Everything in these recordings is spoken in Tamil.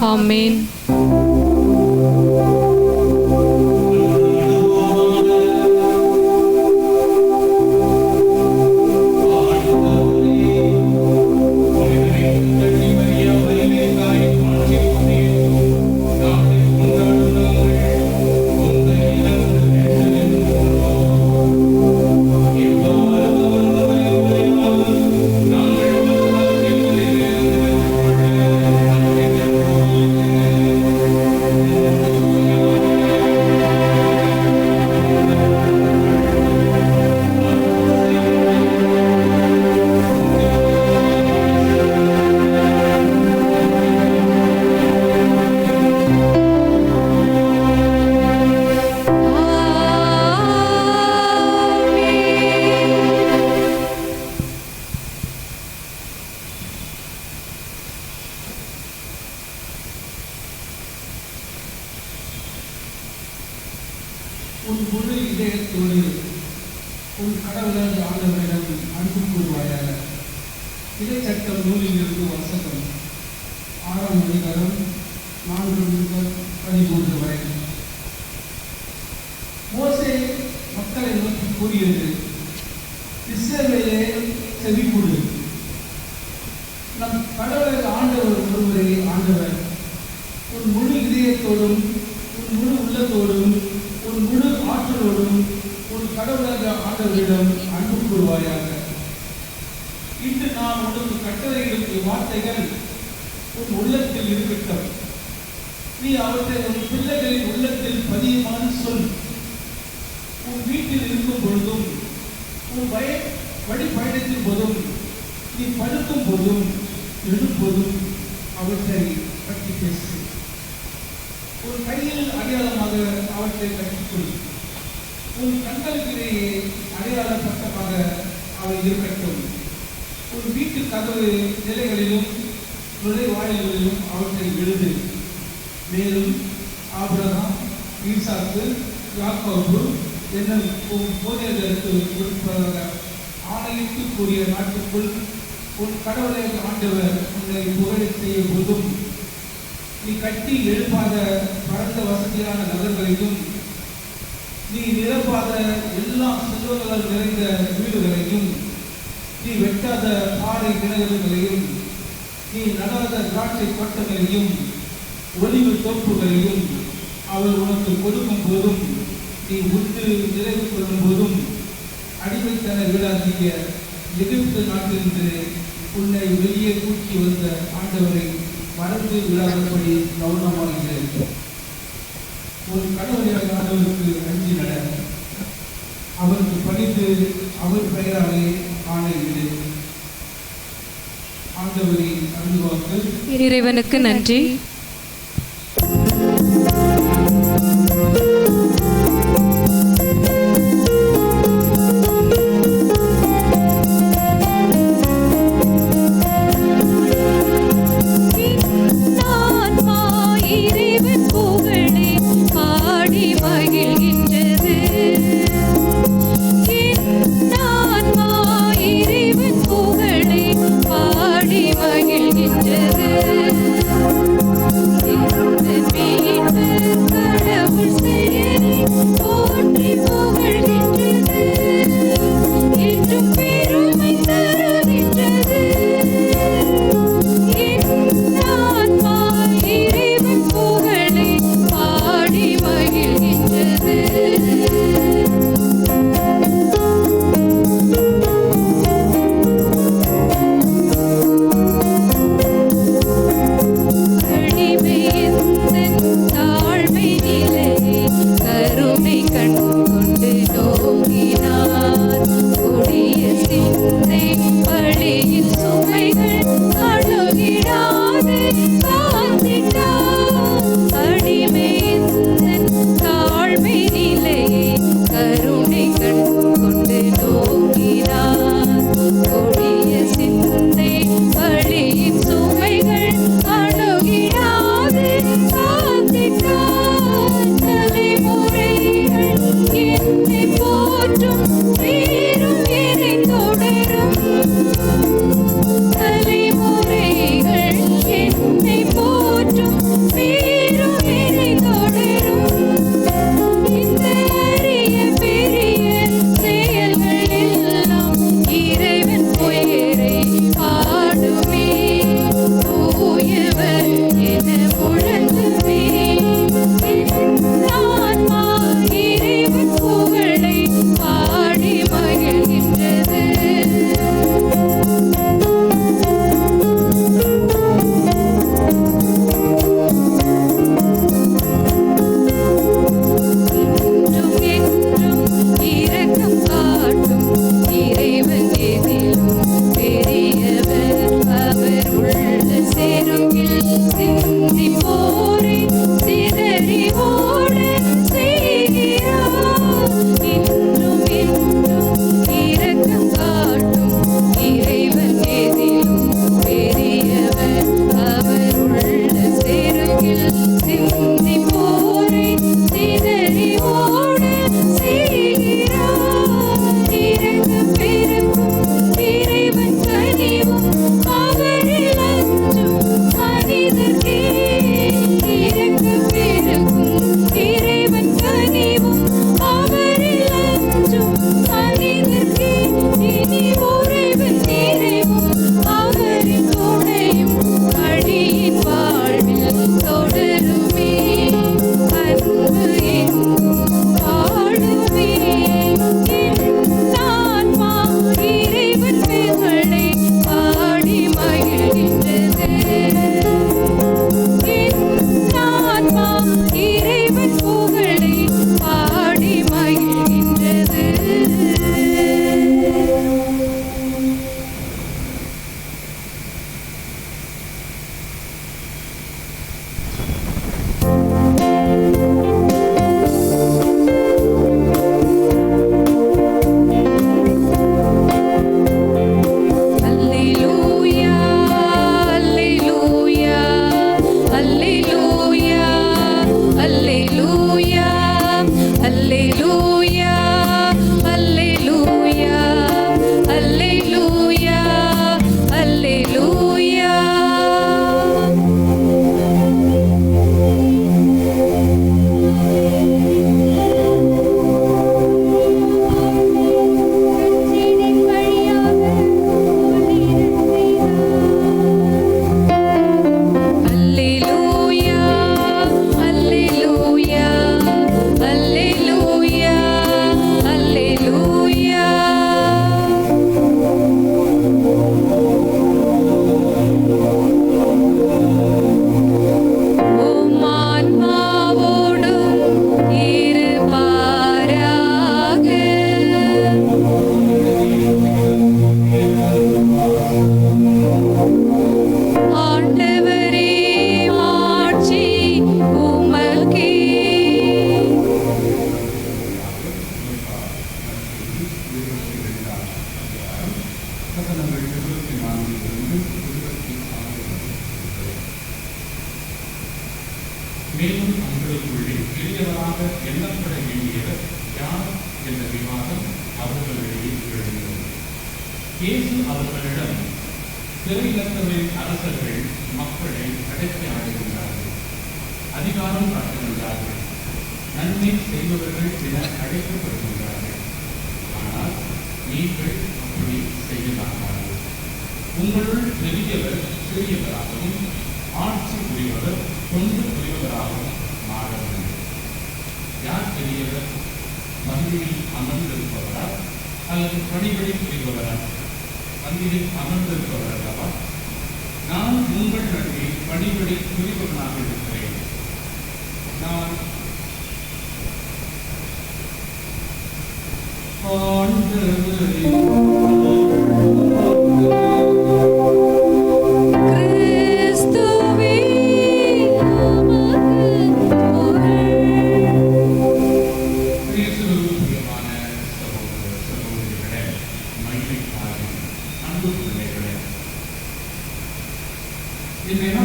ஆமென். உன் முழு இதயத்தோடு உன் கடவுளாகிய ஆண்டவரிடம் அன்பு கூறுவாயாக. இடைச்சட்டம் நூலிலிருந்து வாசகம் 6ஆம் அதிகாரம் 4 முதல் 13 வரை. மோசே மக்களை நோக்கி கூறியது, இஸ்ரவேலே செவிகொடு, நம் கடவுளாகிய ஆண்டவர் ஒருவரே ஆண்டவர். உன் முழு இதயத்தோடும் உன் முழு உள்ளத்தோடும் உன் முழு ஆற்றலோடும் உன் கடவுளாகிய ஆண்டவரிடம் அன்பு கூறுவாயாக. இன்று நான் உனக்கு கட்டளையிடும் வார்த்தைகள் உன் உள்ளத்தில் இருக்கட்டும். நீ அவற்றை உன் பிள்ளைகளின் உள்ளத்தில் பதியுமாறு சொல். உன் வீட்டில் இருக்கும் பொழுதும் உன் வழி பயணத்தின் போதும் நீ படுக்கும் போதும் எழும்போதும் அவற்றை பற்றி பேசு. உன் கையில் அடையாளமாக அவற்றை கட்டிக்கொள். உன் கண்களுக்கிடையே அடையாள பட்டமாக அவை இருக்கட்டும். உன் வீட்டு கதவு நிலைகளிலும் நுழைவாயில்களிலும் அவற்றை எழுது. மேலும் ஆபிரகாம், ஈசாக்கு, யாக்கோபு என்னும் போதியதற்கு கொடுப்பதாக ஆணையிட்டு கூறிய நாட்டுக்குள் உன் கடவுளாகிய ஆண்டவர் உன்னை புகழச் செய்யும் போதும் நீ கட்டி எழுப்பாத பரந்த வசதியான நகர்களையும் நீ நிரப்பாத எல்லா செல்வங்களால் நிறைந்த வீடுகளையும் நீ வெட்டாத பாறை கிணறுகளையும் நீ நடாத திராட்சை தோட்டங்களையும் ஒலிவு தோப்புகளையும் அவர் உனக்கு கொடுக்கும் போதும் நீ உண்டு நிறைவு கொள்ளும் போதும் அடிமைத்தன வீடாகிய எகிப்து நாட்டிலிருந்து உன்னை வெளியே கூட்டி வந்த ஆண்டவரை மறந்து விடாதபடி கவனமாக ஒரு கடவுளாகிய ஆண்டவருக்கு அஞ்சி நட. அவருக்கு பணிந்து அவர் பெயராலே ஆணையிடு. ஆண்டவரின் அருள்வாக்கு. இறைவனுக்கு நன்றி. இறைவன் புகழை பாடி மகிழ்கின்றது. மேலும் உங்களுக்குள்ளே பெரியவராக எண்ணப்பட வேண்டியவர் யார் என்ற விவாதம் அவர்களிடையே எழுகிறது. இயேசு அவர்களிடம், சிறையிலத்தவரின் அரசர்கள் மக்களை அடக்கி ஆடுகின்றார்கள், அதிகாரம் காட்டுகின்றார்கள், நன்மை செய்பவர்கள் என அழைக்கப்படுகின்றார்கள். ஆனால் நீங்கள் அப்படி செய்யலாகாது. உங்களுள் பெரியவர் சிறியவராகவும் ஆட்சி புரிபவர் தொண்டு புரிவதராகவும் மாற வேண்டும். யார் பெரியவர்? பந்தியில் அமர்ந்திருப்பவரா அல்லது பணிபடி புரிபவரா? பந்தியில் அமர்ந்திருப்பவர் அல்லவா? நான் உங்கள் நடுவில் பணிபடி புரிபவனாக இருக்கிறேன். நான்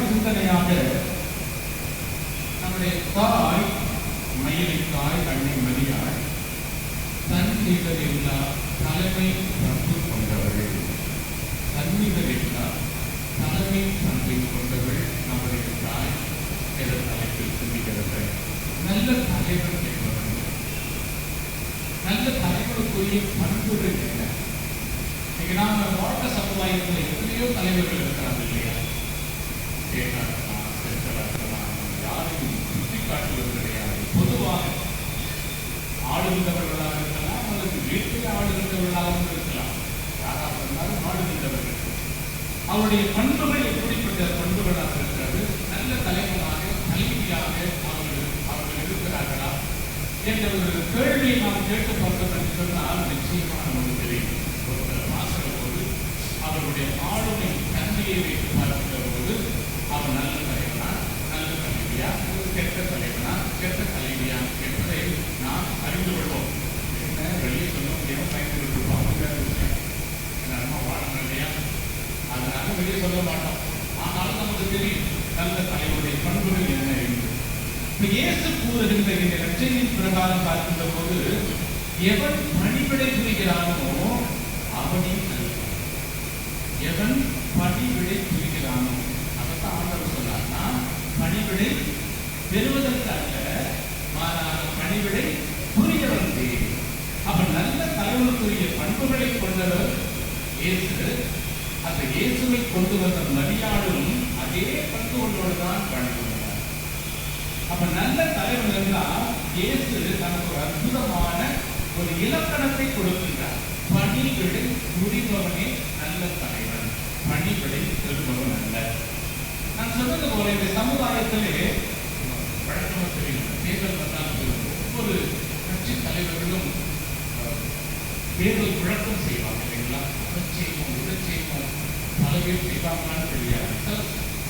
சிந்தனையாக நம்முடைய தாய் மயிலைத்தாய் அன்னை மரியாள் தன்னிகரில்லா தலைமை பண்பு கொண்டவர்கள், தன்னிகரில்லா தலைமை பண்பை கொண்டவர்கள் நம்முடைய தாய் என்ற தலைப்பில் சிந்திக்கிறது. நல்ல தலைவர் என்பவர்கள், நல்ல தலைவருக்குரிய பண்புகள் என்ன? இன்னைக்கு நாம வாழ்க்கை சமுதாயத்தில் எத்தனையோ தலைவர்கள் இருக்கிறாங்க இல்லையா? யாரையும் சுற்றி காட்டுவது கிடையாது. பொதுவாக ஆளுகின்றவர்களாக இருக்கலாம் அல்லது வீட்டில் ஆளுகின்றவர்களாகவும் இருக்கலாம். யாராக இருந்தாலும் ஆளுகின்றவர்கள். அவருடைய பண்புகள் எப்படிப்பட்ட பண்புகளாக இருக்கிறது? நல்ல தலைவராக கல்வியாக அவர்கள் இருக்கிறார்களா என்ற ஒரு கேள்வியை நாம் கேட்டு பார்த்தோம் என்று சொன்னால் நிச்சயமாக நமக்கு தெரியும். ஒருத்தர் வாசக போது அவருடைய ஆளுமை தன்மையை வைத்து பார்க்கிற போது அவர் நல்ல தலைவனா, நல்ல கல்வியா, கெட்ட தலைவனா, கெட்ட கல்வியா என்பதை நாம் அறிந்து கொள்வோம். என்ன வெளியே சொல்ல முடியாம பயந்து கொண்டிருப்போம். விஷயம் நம்ம வாழணும் இல்லையா? அதனால வெளியே சொல்ல மாட்டோம். ஆனாலும் நமக்கு தெரியும் நல்ல தலைவருடைய பண்புகள் என்ன என்று. இப்ப இயேசு கூறுகின்ற இந்த லட்சையின் பிரகாரம் பார்க்கின்ற போது, எவன் பணிவிடை புரிகிறானோ அவனே நல்லவன். எவன் பணிவிடை புரிகிறானோ, அதைத்தான் ஆண்டவர் சொன்னார். நான் பணிவிடை பெறுவதற்கு அல்ல, மாறாக பணிவிடை புரிய வந்தேன். அப்ப நல்ல தலைவருக்குரிய பண்புகளை கொண்டவர் இயேசு. அந்த இயேசுவை கொண்டு வந்த மரியாளும் அதே பண்புகளோடு தான் பணிபுரிந்தார். அப்ப நல்ல தலைவர் என்றால் இயேசு நமக்கு ஒரு அற்புதமான ஒரு இலக்கணத்தை கொடுக்கின்றார். பணிவிடை புரிபவனே நல்ல தலைவன், பணிவிடை பெறுபவன் அல்ல. நான் சொன்னது போல இந்த சமுதாயத்திலே வழக்கமாக தெரியும், ஒவ்வொரு கட்சி தலைவர்களும் தேர்தல் விளக்கம் செய்வாங்க இல்லைங்களா? அதை செய்வோம், இதை செய்வோம், பல பேர் செய்வாங்களான்னு தெரியாது.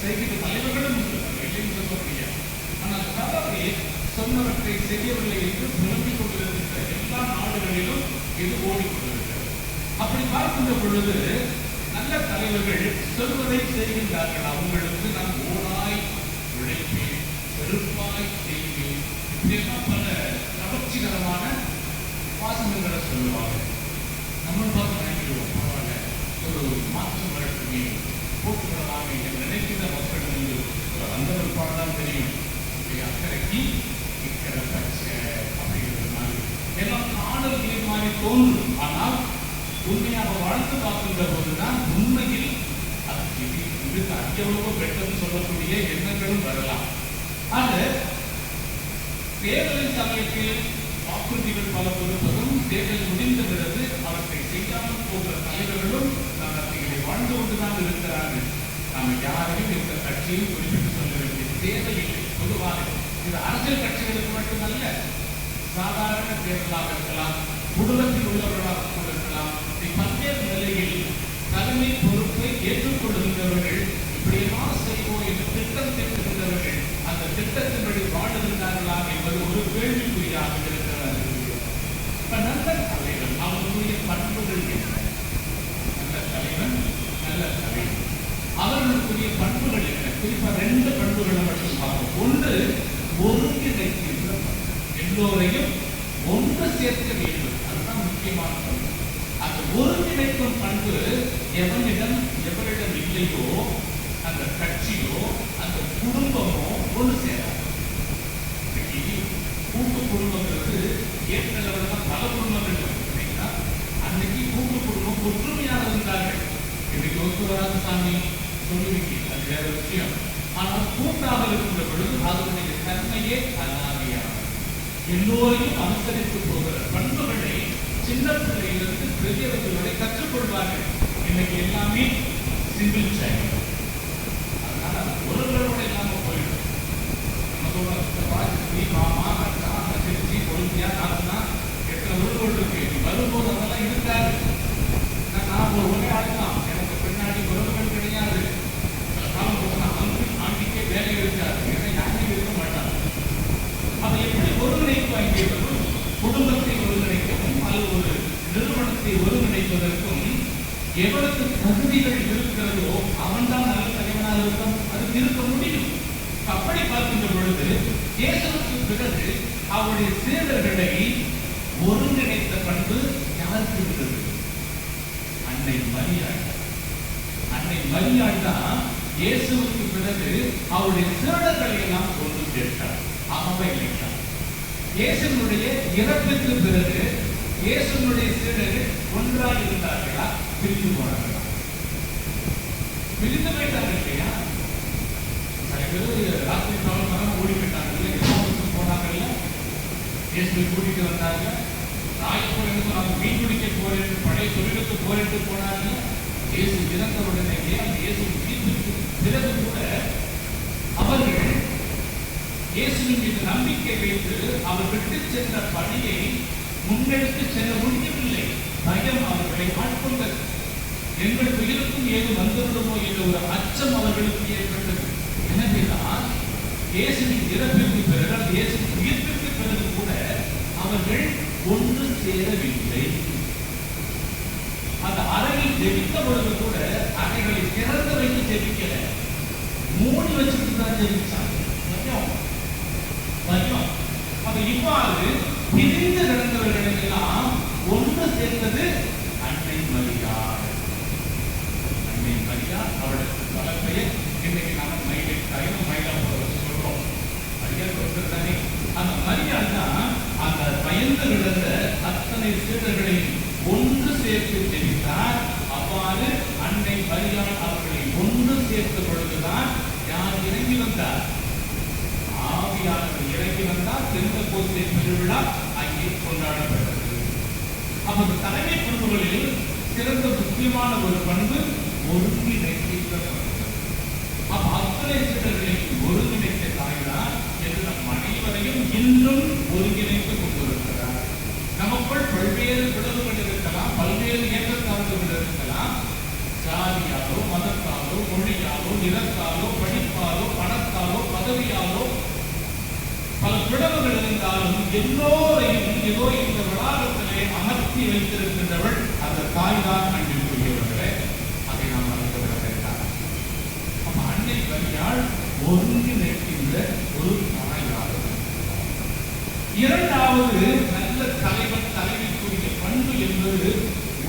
செய்கிற தலைவர்களும் இல்லைன்னு சொல்ல முடியாது. ஆனால் பலவே சொன்னவற்றை செய்யவில்லை என்று புலம்பிக் கொண்டிருக்கின்ற எல்லா நாடுகளிலும் இது ஓடிக்கொண்டிருக்கிறது. அப்படி பார்க்கின்ற பொழுது நல்ல தலைவர்கள் சொல்வதை செய்கின்றார்கள். அவங்களுக்கு நான் ஓனாய் உழைப்பேன், வெறுப்பாய் செய்வேன், இப்படியெல்லாம் பல கவர்ச்சிகரமான வாசகங்களை சொல்லுவாங்க. நம்ம பார்த்து நினைக்கிறோம், பரவாயில்ல, ஒரு மாற்றம் வரட்டுமே, போட்டுவிடலாம் என்று நினைக்கிற மக்கள் வந்து அந்த ஒரு பாடம் தெரியும். அக்கறைக்கு இக்கரை பச்சை அப்படிங்கிறது மாதிரி எல்லாம் காணல் நீர் மாதிரி தோன்றும். ஆனால் உண்மையாக வாழ்ந்து பார்க்கின்ற போதுதான் உண்மையில் இதுக்கு அவ்வளவு பெற்றது சொல்லக்கூடிய எண்ணங்களும் வரலாம். ஆக தேர்தலின் சமயத்தில் வாக்குறுதிகள் பல கொடுப்பதும், தேர்தல் முடிந்த பிறகு அவற்றை செய்யாமல் போகிற தலைவர்களும் நடத்திகளை வாழ்ந்து கொண்டுதான் இருக்கிறார்கள். நாம் யாரையும் இந்த கட்சியும் குறிப்பிட்டு சொல்ல வேண்டிய தேவையில்லை. பொதுவாக இது அரசியல் கட்சிகளுக்கு மட்டுமல்ல, சாதாரண தேர்தலாக இருக்கலாம், குடும்பத்தில் உள்ளவர்களாக கூட இருக்கலாம். பல்வேறு நிலையில் தலைமை பொறுப்பை ஏற்றுக்கொள்கின்றவர்கள் இப்படியெல்லாம் செய்வோம் என்று திட்டம் தீட்டுகின்றவர்கள் அந்த திட்டத்தின்படி வாழுகின்றார்களா என்பது ஒரு கேள்விக்குறியாக இருக்கிறது. இப்ப நல்ல தலைவர் அவர்களுடைய பண்புகள் என்ன? நல்ல தலைவன், நல்ல தலைவர் அவர்களுக்குரிய பண்புகள் என்ன? குறிப்பாக 2 பண்புகளை மட்டும் பார்ப்போம். ஒன்று, ஒருங்கிணைக்கின்ற பண்பு. எல்லோரையும் ஒன்று சேர்க்க வேண்டும், அதுதான் முக்கியமான பண்பு. அந்த ஒருங்கிணைக்கும் பண்பு எவரிடம் இல்லையோ அந்த கட்சியோ அந்த குடும்பமோ ஒன்று சேராது. கூட்டு குடும்பங்கிறது ஏற்கனவே பல குடும்பங்கள் இல்லைங்களா? அன்னைக்கு கூட்டு குடும்பம் ஒற்றுமையாக இருந்தார்கள். இன்னைக்கு ஒத்து வராத சாமி சொல்லுவீங்க, அது வேற விஷயம். ஆனால் கூட்டாக இருக்கின்ற பொழுது அதனுடைய தன்மையே அல்லாமையானது. எல்லோரையும் அனுசரித்து போகிற பண்புகளை சின்ன பிள்ளையிலிருந்து பெரியவர்கள் வரை கற்றுக்கொள்வார்கள். இன்னைக்கு எல்லாமே சிங்கிள் சைல்டு, அதனால ஒருவரோட இல்லாம போயிடும். நமக்கு மாமா அக்கா தங்கச்சி பொழுதியா நாத்துனா எத்தனை உறவுகள் இருக்கு. வரும்போது அதெல்லாம் இருக்காது. நான் ஒரு ஒரே ஆளுதான், எனக்கு பின்னாடி உறவுகள் கிடையாது. சில காலம் போனா ஆண்டிக்கே வேலை இருக்காது, ஏன்னா யாரையும் இருக்க மாட்டாங்க. அதை எப்படி ஒருங்கிணைப்பு? குடும்பத்தை ஒருங்கிணைக்கவும் அல்லது ஒரு நிறுவனத்தை ஒருங்கிணைப்பதற்கும் எவருக்கு தகுதிகள் இருக்கிறதோ அவன் தான் நல்ல தலைவனாக இருக்கும், அதுக்கு இருக்க முடியும். அப்படி பார்க்கின்ற பொழுது இயேசுவுக்கு பிறகு அவருடைய சீடர்களை ஒருங்கிணைத்த பண்பு யாருக்கு இருந்தது? அன்னை மரியாள். அன்னை மரியாள் தான் இயேசுவுக்கு பிறகு அவருடைய சீடர்களை எல்லாம் கொண்டு சேர்த்தார். ஆமாவா இல்லைங்களா? இயேசுனுடைய இறப்புக்கு பிறகு இயேசுனுடைய சீடர்கள் ஒன்றாக இருந்தார்களா, பிரிந்து போனார்களா? பிரிந்து போயிட்டாங்க இல்லையா? சில பேர் ராத்திரி காலம் ஓடி போயிட்டாங்க, போனாங்கல்ல, இயேசுவை கூட்டிட்டு வந்தாங்க. ராயப்பூர் நான் மீன் பிடிக்க போறேன், பழைய தொழிலுக்கு போறேன் போனாங்க. இயேசு இறந்த உடனேயே அந்த இயேசு மீட்புக்கு பிறகு கூட அவர்கள் இயேசுவின் மீது நம்பிக்கை வைத்து அவர் விட்டு சென்ற பணியை முன்னெடுத்து செல்ல முடியவில்லை. பயம் அவர்களை ஆட்கொண்டது. எங்கள் உயிருக்கும் ஏது வந்துவிடுமோ என்ற ஒரு அச்சம் அவர்களுக்கு ஏற்பட்டது. எனவேதான் இயேசுவின் இறப்பிற்கு பிறகு இயேசுவின் உயிர்ப்பிற்கு பிறகு கூட அவர்கள் ஒன்று சேரவில்லை. அந்த அறையில் ஜெபித்த பொழுது கூட அறைகளை திறந்து வைத்து ஜெபிக்கல, மூடி வச்சுட்டு தான் ஜெபிச்சாங்க. பயம். அப்ப இவ்வாறு பிரிந்து கிடந்தவர்களை எல்லாம் ஒன்று சேர்ந்தது அன்னை மரியாள். அன்னை மரியாள் அவளுக்கு பல பெயர். இன்னைக்கு நாம மயிலாப்பூர் சொல்றோம், மரியாள் ஒருத்தர் தானே. அந்த மரியாள் தான் அந்த பயந்து கிடந்த அத்தனை சீடர்களையும் ஒன்று சேர்த்து ஜெபித்தார். அவ்வாறு அன்னை மரியாள் அவர்களை ஒன்று சேர்த்த பொழுதுதான் யார் இறங்கி வந்தார்? ஆவியானவர் இறங்கி வந்தால் பெந்தெகோஸ்தே திருவிழா அங்கே கொண்டாடப்பட்டது. அப்ப தலைமை பண்புகளில் சிறந்த முக்கியமான ஒரு பண்பு ஒருங்கிணைக்கின்ற பண்பு. அப்ப அத்தனை சீடர்களை ஒருங்கிணைத்த தாய்தான் என்று நம் அனைவரையும் இன்றும் ஒருங்கிணைத்து ஜாதியாலோ, மதத்தாலோ, மொழியாலோ, நிறத்தாலோ, படிப்பாலோ, பணத்தாலோ, பதவியாலோ பல பிளவுகள் இருந்தாலும் எல்லோரையும் ஏதோ இந்த வளாகத்திலே அமர்த்தி வைத்திருக்கின்றவள் அந்த தாய் தான் அன்பிற்குரியவர்களே. அதை நாம் மறந்து விட வேண்டாம். அப்ப அன்னை மரியாள் ஒருங்கிணைக்கின்ற ஒரு தாயாக. இரண்டாவது நல்ல தலைவன் தலைவிக்குரிய பண்பு என்பது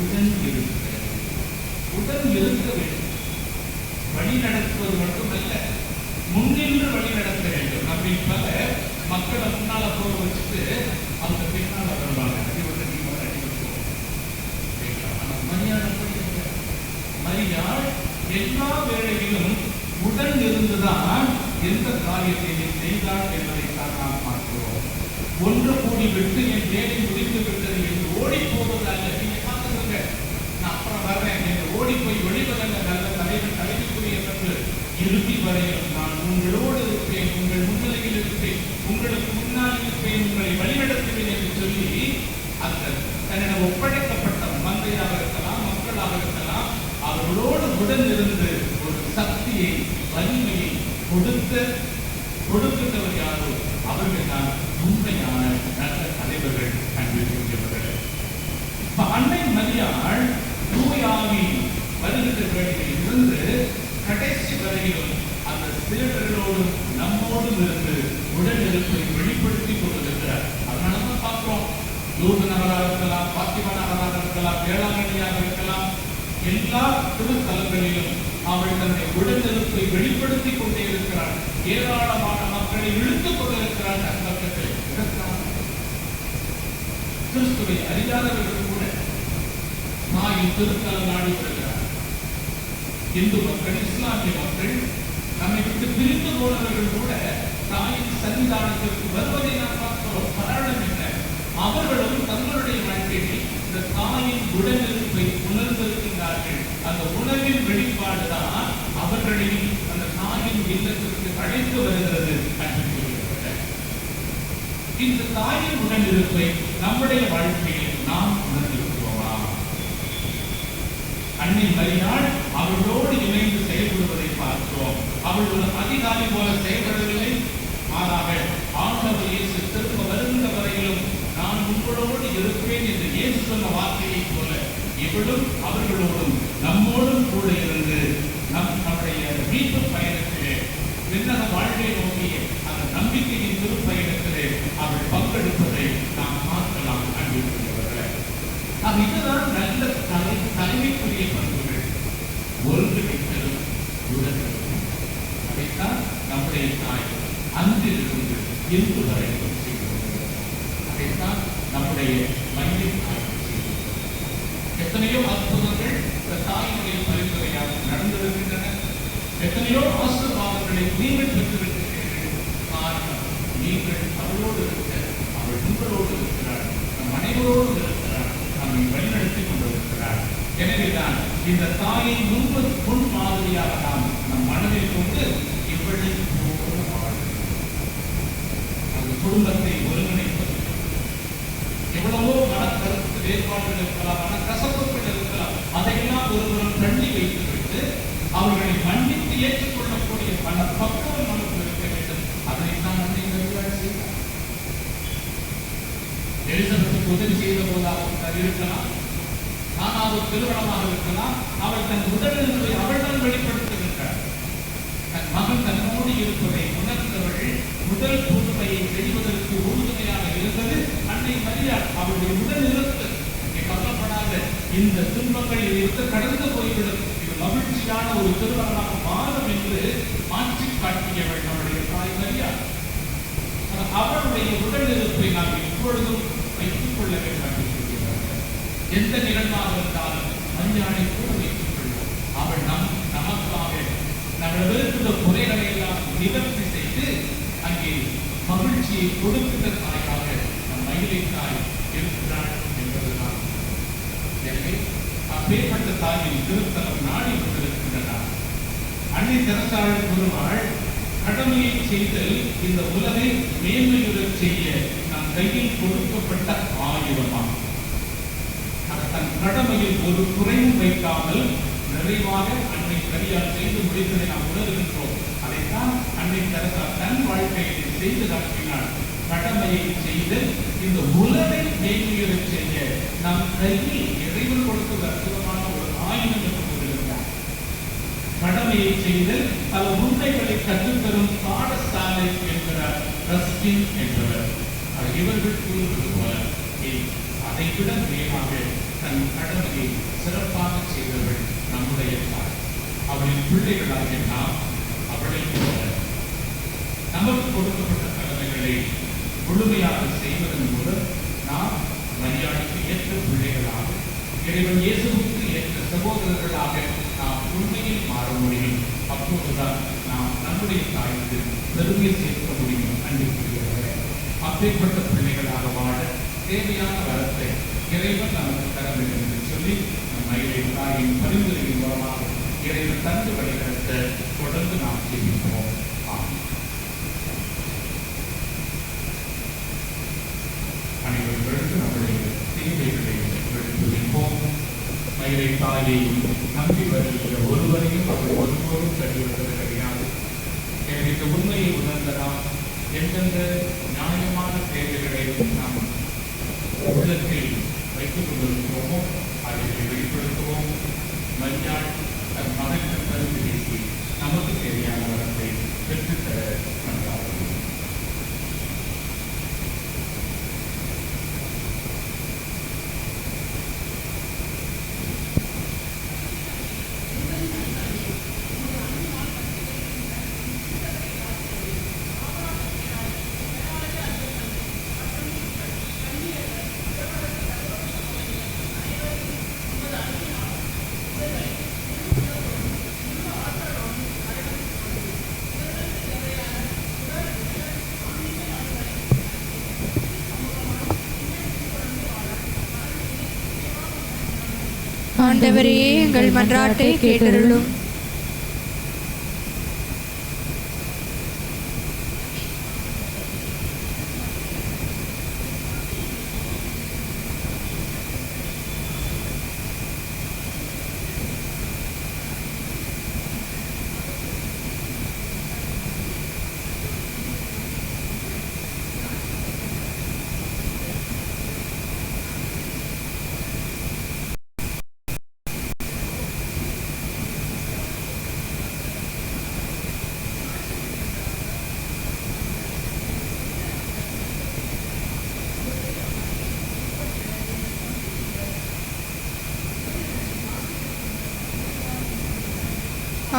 உடன் இருக்க. உடன் இருக்க வேண்டும். வழி நடத்துவது மட்டுமல்ல, முன்னின்று வழி நடத்த வேண்டும். நம்ம பல மக்களை முன்னால போக வச்சுட்டு அந்த பின்னால வருவாங்க. அடிபட்டு நீ வர மரியாள் எல்லா வேளையிலும் உடன் இருந்துதான் எந்த காரியத்தை செய்தாள் என்பதைத்தான் நாம் பார்க்கிறோம். ஒன்று கூடி விட்டு என் வேலை முடிந்து விட்டது என்று ஓடி போவது அல்ல. நீங்க பார்த்துருங்க, நான் அப்புறம் வர்றேன் என்று ஓடி போய் வெளிவதல்ல. நல்ல தலைவர் தலைவிக்குரிய பற்று இறுதி வரையில் நான் உங்களோடு இருப்பேன், உங்கள் முன்னிலையில் இருப்பேன், உங்களுக்கு முன்னால் இருப்பேன், உங்களை வழிநடத்துவேன் என்று சொல்லி அந்த தன்னிடம் ஒப்படைக்கப்பட்ட மந்தையாக இருக்கலாம், மக்களாக இருக்கலாம், அவர்களோடு உடன் இருந்து ஒரு சக்தியை, வலிமையை கொடுக்கின்றவர் யாரோ அவர்கள் தான் உண்மையான நல்ல தலைவர்கள் கண்டிருக்கின்றவர்கள். இப்ப அன்னை மரியாள் தூயாவி வருகின்ற வேளையில் இருந்து கடைசி வரையிலும் அந்த சீடர்களோடு நம்மோடும் இருந்து உடல் இருப்பை வெளிப்படுத்திக் கொண்டிருக்கிறார். அதனாலதான் பார்க்கிறோம், லூர்து நகராக இருக்கலாம், பாத்திமா நகராக இருக்கலாம், வேளாங்கண்ணியாக இருக்கலாம், எல்லா திருத்தலங்களிலும் அவள் தன்னுடைய உடல் இருப்பை வெளிப்படுத்திக் கொண்டே இருக்கிறார். ஏராளமான மக்களை இழுத்துக் கொண்டிருக்கிறார். கிறிஸ்துவை அறியாதவர்கள் கூட தாயின் திருத்தலம் நாடி வருகிறார். இந்து மக்கள், இஸ்லாமிய மக்கள், நம்மை விட்டு பிரிந்து போனவர்கள் கூட தாயின் சன்னிதானத்திற்கு வருவதை நாம் பார்க்கிறோம். காரணம் என்ன? அவர்களும் தங்களுடைய வாழ்க்கையில் இந்த தாயின் உடனிருப்பை உணர்ந்திருக்கின்றார்கள். அந்த உணர்வின் வெளிப்பாடுதான் அவர்களையும் அந்த தாயின் இல்லத்திற்கு அழைத்து வருகிறது. இந்த தாயின் உடனிருப்பை நம்முடைய வாழ்க்கையில் நாம் உணர்ந்திருக்கிறோமா? அன்னை மரியாள் அவர்களோடு இணைந்து செயல்படுவதை பார்க்கிறோம். அவள் ஒரு அதிகாரி போல செயல்படவில்லை. மாறாக ஆண்டவர் இயேசு திரும்ப வருகின்ற வரையிலும் நான் உங்களோடு இருப்பேன் என்று இயேசு சொன்ன வார்த்தையை போல இவளும் அவர்களோடும் நம்மோடும் கூட இருந்து நம்முடைய மீட்பு பயணத்திலே, விண்ணக வாழ்வை நோக்கிய அந்த நம்பிக்கையின் திருப்பயணத்திலே அவள் பங்கெடுப்பதை நாம் பார்க்கலாம். அன்பிற்குரியவர்களே, இதுதான் நல்ல தலைமைக்குரிய பண்புகள். ஒருங்கிணைத்தலும் உடனிருக்கும். அதைத்தான் நம்முடைய தாய் அன்றிலிருந்து இன்று வரைக்கும் செய்கிறது. அதைத்தான் நம்முடைய மையம் தாய் செய்கிறது. எத்தனையோ அற்புதங்கள் இந்த தாயினுடைய பரிந்துரையாக நடந்திருக்கின்றன. எத்தனையோ ஆசீர்வாதங்களை நீங்கள் பெற்றிருக்கிறீர்கள். காரணம், நீங்கள் அவளோடு இருக்க, அவள் உங்களோடு இருக்கிறார், நம் அனைவரோடு இருக்கிறார், நம்மை வழிநடத்திக் கொண்டிருக்கிறார். எனவேதான் இந்த தாயின் முன் மாதிரியாக நாம் நம் மனதில் கொண்டு இவளை போல வாழ்கிறோம். அந்த குடும்பத்தை ஒருங்கிணைப்பது. எவ்வளவோ மனக்கருத்து வேறுபாடுகள் இருக்கலாம், மனக்கசப்புகள் இருக்கலாம். அதையெல்லாம் ஒருவரும் தள்ளி வைத்துவிட்டு அவர்களை மன்னித்து ஏற்றுக்கொள்ளக்கூடிய மனப்பக்குவம் நமக்கு இருக்க வேண்டும். அதனைத்தான் அன்னை மரியாள் செய்தார். எலிசபெத்துக்கு உதவி செய்த போதாக இருக்கலாம், ஆனால் ஒரு திருமணமாக இருக்கலாம். அவள் தன் உடலிருப்பை அவள்தான் வெளிப்படுத்துகின்றார். தன் மகன் தன்னோடு இருப்பதை உணர்ந்தவள் முதல் புதுமையை செய்வதற்கு உறுதுணையாக இருந்தது அன்னை மரியாள். அவளுடைய உடல் இருப்பு கவலைப்படாத, இந்த துன்பங்கள் இருந்து கடந்து போய்விடும், இது மகிழ்ச்சியான ஒரு திருமணமாக மாறும் என்று மாற்றி காட்டியவள் நம்முடைய தாய் மரியாள். அவளுடைய உடல் இருப்பை நாம் எப்பொழுதும் வைத்துக் கொள்ள வேண்டும். எந்த நிகழ்வாக இருந்தாலும் மரியாதை கூட வைத்துக் கொள்வோம். அவள் நமக்காக நம்மளுடைய குறைகளை எல்லாம் நிவர்த்தி செய்து அங்கே மகிழ்ச்சியை கொடுக்கின்ற தாயாக நம் மயிலை தாய் இருக்கிறாள் என்பதுதான். எனவே அப்பேற்பட்ட தாயின் திருத்தலம் நாடி கொண்டிருக்கின்றனர். அன்னை தெரசாள் கூறுவாள், கடமையை செய்தல் இந்த உலகை மேன்மையுறச் செய்ய நம் கையில் கொடுக்கப்பட்ட ஆயுதமாகும். தன் கடமையில் ஒரு குறையும் வைக்காமல் நிறைவாக அன்னை மரியாள் செய்து முடித்ததை நாம் உணர்கின்றோம். அதைத்தான் அன்னை தெரசா தன் வாழ்க்கையில் செய்து காட்டினார். கடமையை செய்து இந்த உலகை மேன்மையுறச் செய்ய நம் கையில் இறைவன் கொடுத்த அற்புதமான ஒரு ஆயுதம் என்று கூறுகிறார். கடமையை செய்து பல உண்மைகளை கற்றுத்தரும் பாடசாலை என்கிறார் ரஸ்கின் என்பவர். இவர்கள் கூறுவது போல அதைவிட மேலாக தன் கடமையை சிறப்பாக செய்தவர்கள் நம்முடைய தாய். அவளின் பிள்ளைகளாகிய நாம் அவளை போல நமக்கு கொடுக்கப்பட்ட கடமைகளை முழுமையாக செய்வதன் மூலம் நாம் மரியாதைக்கு ஏற்ற பிள்ளைகளாக, இறைவன் இயேசுவுக்கு ஏற்ற சகோதரர்களாக நாம் உண்மையில் மாற முடியும். அப்போதுதான் நாம் நம்முடைய தாய்க்கு பெருமை சேர்க்க முடியும். அன்பிற்குரியவர்களே, அப்பேற்பட்ட பிள்ளைகளாக வாழ தேவையான வரத்தை இறைவன் நமக்கு தர வேண்டும் என்று சொல்லி நம் மயிலை தாயின் பரிந்துரையின் மூலமாக இறைவன் தந்து வழிநடத்த தொடர்ந்து நாம் ஜெபிப்போம். அனைவர்களுக்கு நம்முடைய தீமைகளை எடுத்து வைப்போம். மயிலை தாயை நம்பி வருகிற ஒருவரையும் அவர் ஒருபோதும் கைவிடுவது கிடையாது. எனவே இந்த உண்மையை உணர்ந்த நாம் எந்தெந்த நியாயமான தேவைகளை நாம் உள்ளத்தில் வைத்துக் கொண்டிருக்கிறோமோ அதை வெளிப்படுத்துவோம். மரியாள் தன் மகனுக்கு கருத்து பேசி நமக்கு தேவையான வரத்தை பெற்றுத்தர நன்றாகும். ஆண்டவரே, எங்கள் மன்றாட்டை கேட்டருளும்.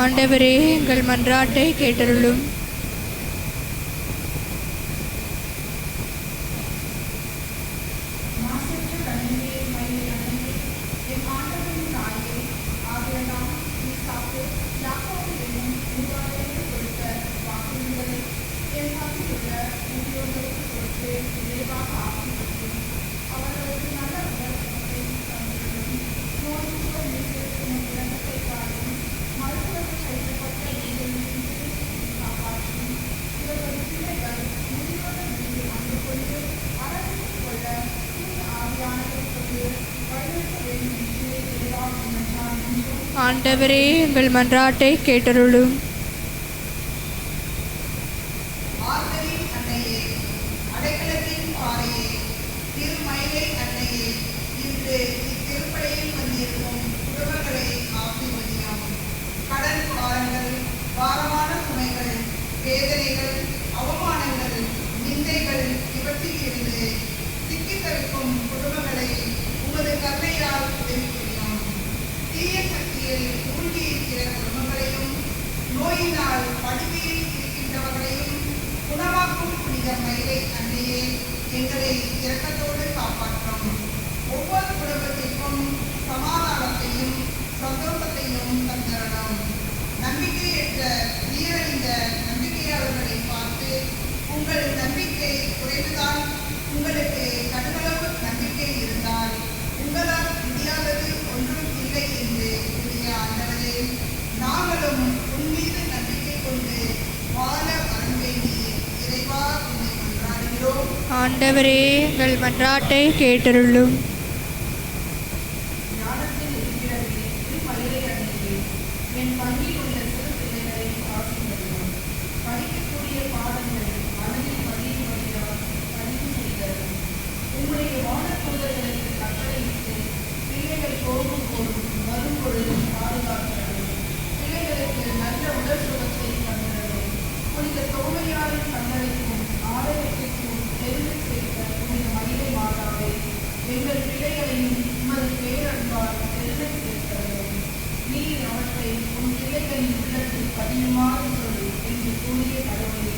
ஆண்டவரே, எங்கள் மன்றாட்டை கேட்டருளும். ஆண்டவரே, எங்கள் மன்றாட்டை கேட்டருளும். வேதனைகள், அவமானங்கள், நிந்தைகள் இவற்றில் இருந்து சிக்கி தவிக்கும் குடும்பங்களை உமது கருணையால் உதவி புரியும். தீய சக்தியில் மூழ்கி இருக்கிற குடும்பங்களையும், நோயினால் படுக்கையில் இருக்கின்றவர்களையும் குணமாக்கும் புனித மயிலை அன்னையே, எங்களை இரக்கத்தோடு காப்பாற்றும். ஒவ்வொரு குடும்பத்திற்கும் சமாதானத்தையும் சந்தோஷத்தையும் தந்தரணும். நம்பிக்கையற்ற உயிரழிந்த நம்பிக்கையாளர்களை பார்த்து, உங்கள் நம்பிக்கை குறைவுதான், உங்களுக்கு கடுகளவு நம்பிக்கை இருந்தால் உங்களால் முடியாதது ஒன்றும் இல்லை என்று கூறிய ஆண்டவரே, நாங்களும் உன்மீது நம்பிக்கை கொண்டு வாழ வரம் வேண்டி இறைவா உன்னை மன்றாடுகிறோம். ஆண்டவரே, எங்கள் மன்றாட்டை கேட்டருளும். ஞானத்தில் இருக்கிறதே திருமயிலை அன்னையே, பிள்ளைகள் போகும் போதும் வரும் பொழுதும் பாதுகாக்கிறது. பிள்ளைகளுக்கு நல்ல உடல் சுகத்தை தந்தது. புனித தோமையாரின் கண்ணலுக்கும் ஆலயத்திற்கும் பெருமை சேர்த்த புனித மகிழை மாதாவை எங்கள் பிள்ளைகளையும் உமது பேரன்பால் பெருமை சேர்க்கிறது. நீர் அவற்றை உன் பிள்ளைகளின் உள்ளத்தில் பதியுமாறு சொல் என்று கூறிய கடவுளே,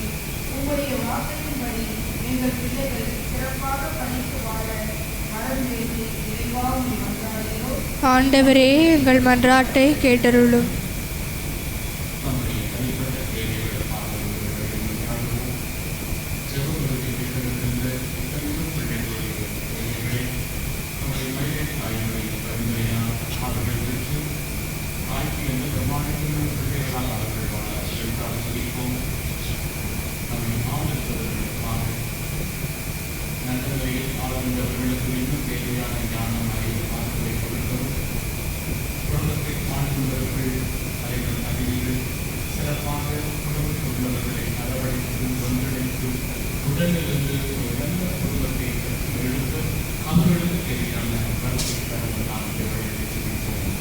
உம்முடைய வார்த்தையின்படி எங்கள் பிள்ளைகள் சிறப்பாக படித்து வாழ மரம் வேண்டி இறைவா உம்மை மன்றாடுகிறோம். ஆண்டவரே எங்கள் மன்றாட்டை கேட்டருளும். நம்முடைய தனிப்பட்ட தேவைகளுக்காக ஜெபங்களுக்கு கேட்டிருக்கின்ற இத்தனையும் பிள்ளைகளுடைய தேவைகளை நம்முடைய மயிலை தாயினுடைய பரிந்துரையால் அவர்கள் பெற்று தாய்க்கு எந்த பிரமாணத்திலும் பிள்ளைகளால் அவர்கள் வாழ செலுத்தால் சொல்லிப்போம். நம்மை ஆதரிப்பதற்காக நகர்களில் ஆளுநர்களுக்கு இன்னும் தேவையான ஞானம் அறிவு ஆற்றலை கொடுக்கவும் குடும்பத்தை காண்பவர்கள் தலைவர் அறிவிகள் சிறப்பாக குடும்பத்தில் உள்ளவர்களை அளவழைத்து ஒன்றிணைத்து உடலிலிருந்து ஒரு நல்ல குடும்பத்தை கற்று எழுத்து அவர்களுக்கு தேவையான கருத்தை தரவு நாம் வழியை சிந்திப்போம்.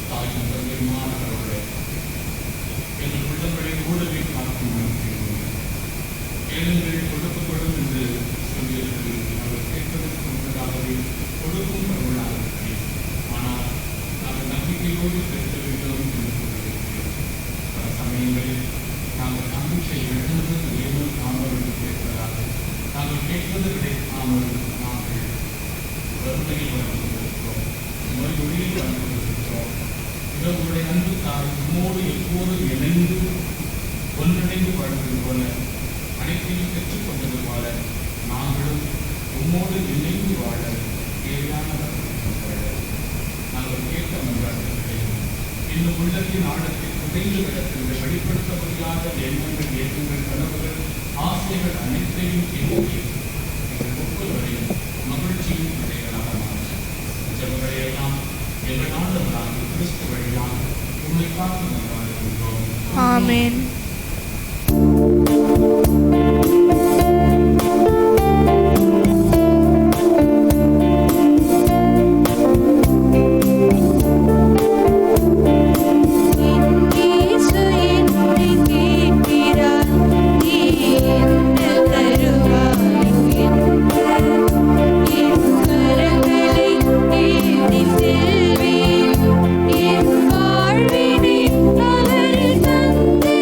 தாயும் தந்தையுமான கடவுளே, எங்கள் உள்ளங்களை ஊழலை காக்கும் ஏழுங்கள் கொடுக்கப்படும் என்று சொல்லியிருக்கிறது. நாங்கள் கேட்பதற்கு முன்னதாகவே கொடுக்கும் கடவுளாக இருக்கிறேன். ஆனால் நாங்கள் நம்பிக்கையோடு கேட்க வேண்டும் என்று சொல்லியிருக்கிறேன். பல சமயங்களில் நாங்கள் நம்பிக்கை எழுந்து ஏதோ நாமல் என்று கேட்பதாக நாங்கள் கேட்பது கிடைக்காமல் நாங்கள் வறுமையில் வளர்ந்து கொண்டிருக்கிறோம், நோய்களில் வளர்ந்து கொண்டிருக்கிறோம். இவர்களுடைய அன்பு தாய் நம்மோடு எப்போதும் இணைந்து ஒன்றிணைந்து வாழ்வது போல அனைத்தையும் பெற்றுக்கொண்டது போல நாங்களும் உம்மோடு இணைந்து வாழ தேவையான நாங்கள் கேட்ட மன்றாட்டுகளையும் இன்னும் உள்ளத்தின் ஆழத்தில் புதைந்து கிடக்கின்ற வெளிப்படுத்த முடியாத எண்ணங்கள் ஏற்றங்கள் கனவுகள் ஆசைகள் அனைத்தையும் கேட்டு எங்கள் ஒவ்வொருவரையும் மகிழ்ச்சியின் பிள்ளைகளாக மாற்ற ஜபங்களையெல்லாம் எங்கள் ஆண்டவராக கிறிஸ்து வழியாக உண்மை காத்து மன்றாடுகின்றோம். ஆமென். வாழ்வினை அவர் தந்தே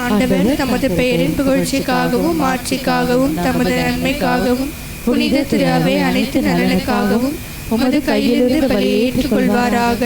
ஆண்டவர் தமது பெயரின் புகழ்ச்சிக்காகவும் மாட்சிக்காகவும் தமது நன்மைக்காகவும் புனித திருவை அனைத்து நலனுக்காகவும் உமது கையிலிருந்து பலியை ஏற்றுக்கொள்வாராக.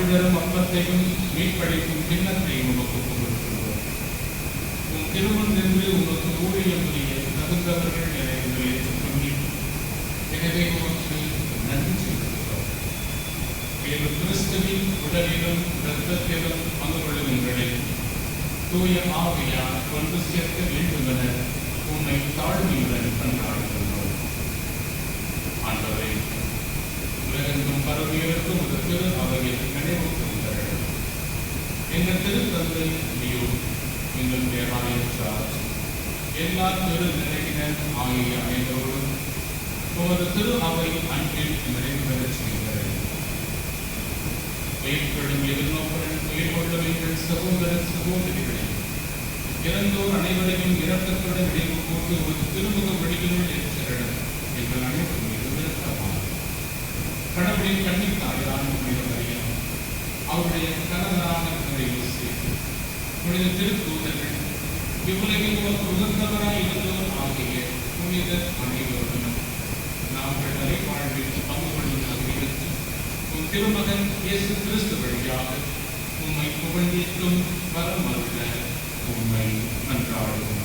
வாழ்தரும் அப்பத்தையும் மீட்பளிக்கும் கிண்ணத்தையும் உமக்கு கொடுக்கிறோம். உம் திருமண் நின்று உமக்கு ஊழியம் புரிய தகுந்தவர்கள் என எங்களை ஏற்றுக்கொண்டு எனவே உமக்கு நன்றி செலுத்துகிறோம். மேலும் கிறிஸ்துவின் உடலிலும் இரத்தத்திலும் பங்கு கொள்ளுகின்றன தூய ஆவியார் ஒன்று சேர்க்க வேண்டும் என உம்மை தாழ்மையுடன் கொண்டாடுகின்றோம். ஆண்டவரே, உலகெங்கும் பரவியிருக்கும் ஒரு திரு அவையை நினைவு கூறுங்கள். எங்கள் திருத்தந்தை லியோ, எங்கள் பேராயர் சார்ஜ், எல்லா திரு நிலையினர் ஆகிய அனைவரோடும் உமது திரு அவை அன்பில் நிறைவு பெறச் செய்கிறது. உயிர்ப்பெழும் எதிர்நோக்குடன் உயிர் கொள்ளும் எங்கள் சகோதர சகோதரிகளை இறந்தோர் அனைவரையும் இரக்கத்துடன் நினைவு கூர்ந்து ஒரு திருமுக வழிகளுள் ஏற்றிடம் எங்கள் அனைவரும் மீது நிறுத்தமாக கடவுளின் கண்ணின் தாயாரான புனித மரியாதை, அவருடைய கணவரான புனித யோசேப்பு, புனித திருத்தூதர்கள், இவ்வுலகில் உமக்கு உகந்தவராய் இருந்தோர் ஆகிய புனித அனைவருடனும் நாங்கள் வரை வாழ்வில் பங்கு கொள்ளும் தகுதியற்று உம் திருமகன் இயேசு கிறிஸ்து வழியாக உம்மை புகழ்ந்தேற்றும் வரம் அருள உம்மை மன்றாடுகிறோம்.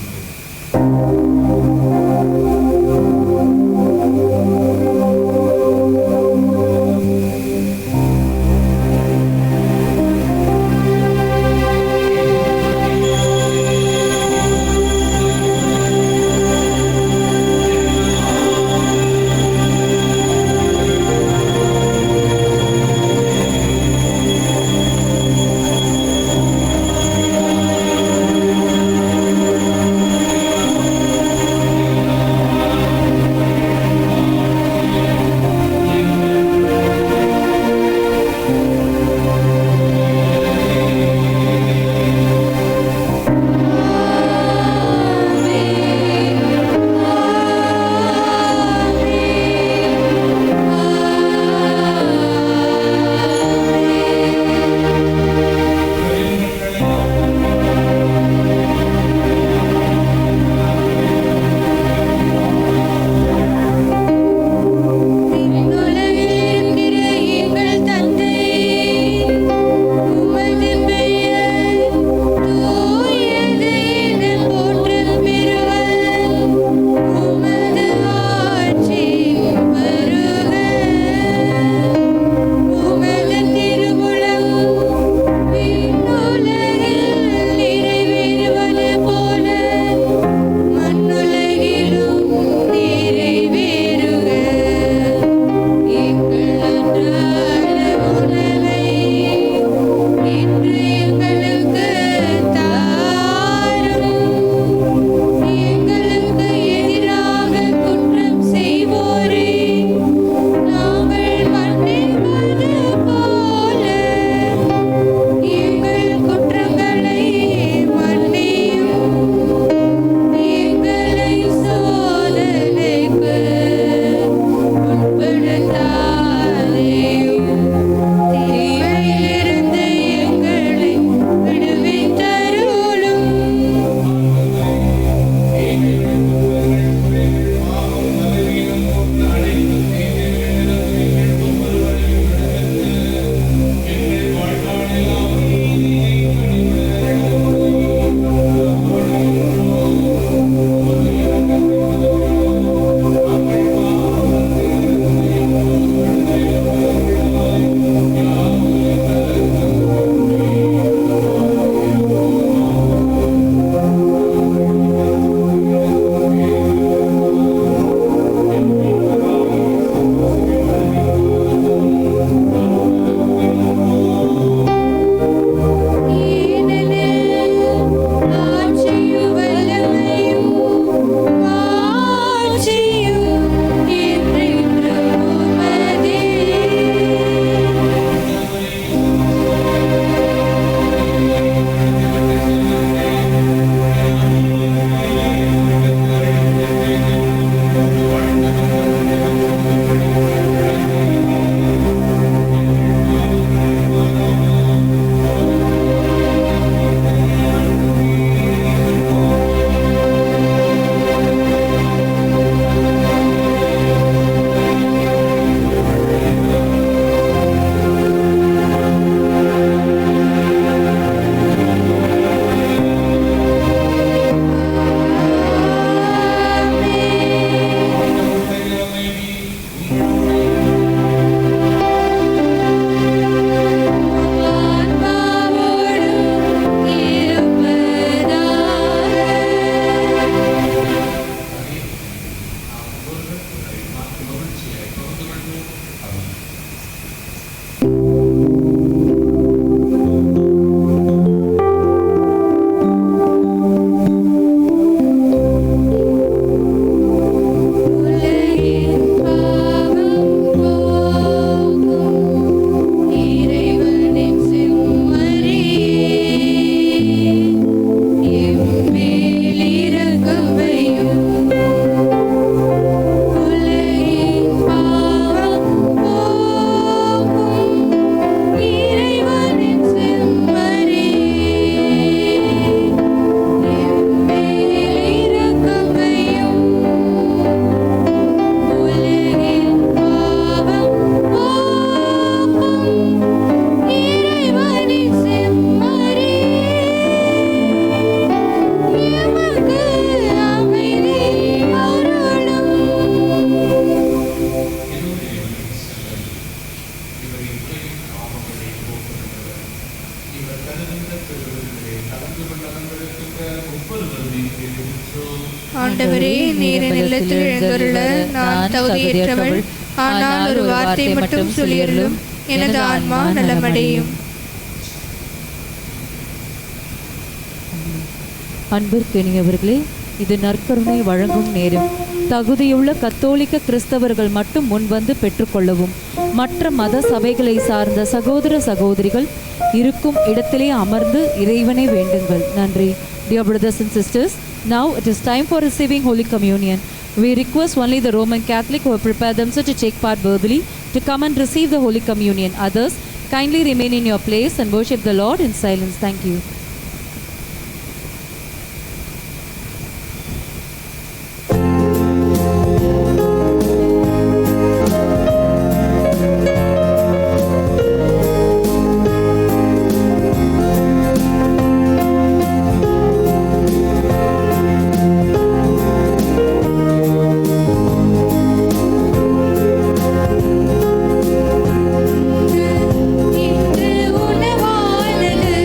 வாழுகின்ற பெருவர்களே, கலந்து கொள்ள வந்திருக்கின்ற ஒவ்வொருவரையும் பேசுகிறோம். ஆண்டவரே, நீர் என் இல்லத்தில் எழுந்தருள நான் தகுதியற்றவள். ஆனால் ஒரு வார்த்தை மட்டும் சொல்லியருளும், எனது ஆன்மா நலமடையும். அன்பிற்கினியவர்களே, இது நற்கருணை வழங்கும் நேரம். தகுதியுள்ள கத்தோலிக்க கிறிஸ்தவர்கள் மட்டும் முன்வந்து பெற்றுக்கொள்ளவும். மற்ற மத சபைகளை சார்ந்த சகோதர சகோதரிகள் இருக்கும் இடத்திலே அமர்ந்து இறைவனை வேண்டுங்கள். நன்றி. Dear brothers and sisters, now it is time for receiving Holy Communion. We request only the Roman Catholic who have prepared themselves to take part worthily to come and receive the Holy Communion. Others, kindly remain in your place and worship the Lord in silence. Thank you. இன்று உணவானது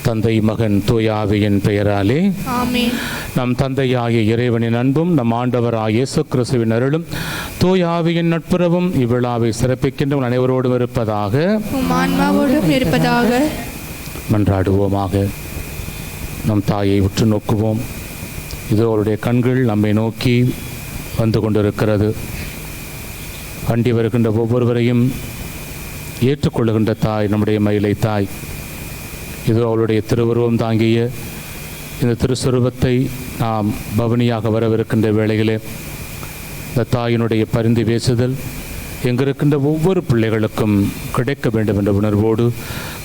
தந்தை மகன் தூய ஆவியின் பெயராலே ஆமென். நம் தந்தையாகிய இறைவனின் அன்பும் நம் ஆண்டவராகிய இயேசு கிறிஸ்துவின் அருளும் தூய ஆவியின் நட்புறவும் இவ்விழாவை சிறப்பிக்கின்ற அனைவரோடும் இருப்பதாக. உம் ஆன்மாவோடும் இருப்பதாக. மன்றாடுவோமாக. நம் தாயை உற்று நோக்குவோம். இதோ அவருடைய கண்கள் நம்மை நோக்கி வந்து கொண்டிருக்கிறது. அண்டி வருகின்ற ஒவ்வொருவரையும் ஏற்றுக்கொள்ளுகின்ற தாய் நம்முடைய மயிலை தாய். இதோ அவளுடைய திருவுருவம் தாங்கிய இந்த திருஸ்வரூபத்தை நாம் பவனியாக வரவிருக்கின்ற வேளையிலே இந்த தாயினுடைய பரிந்து பேசுதல் எங்கிருக்கின்ற ஒவ்வொரு பிள்ளைகளுக்கும் கிடைக்க வேண்டும் என்ற உணர்வோடு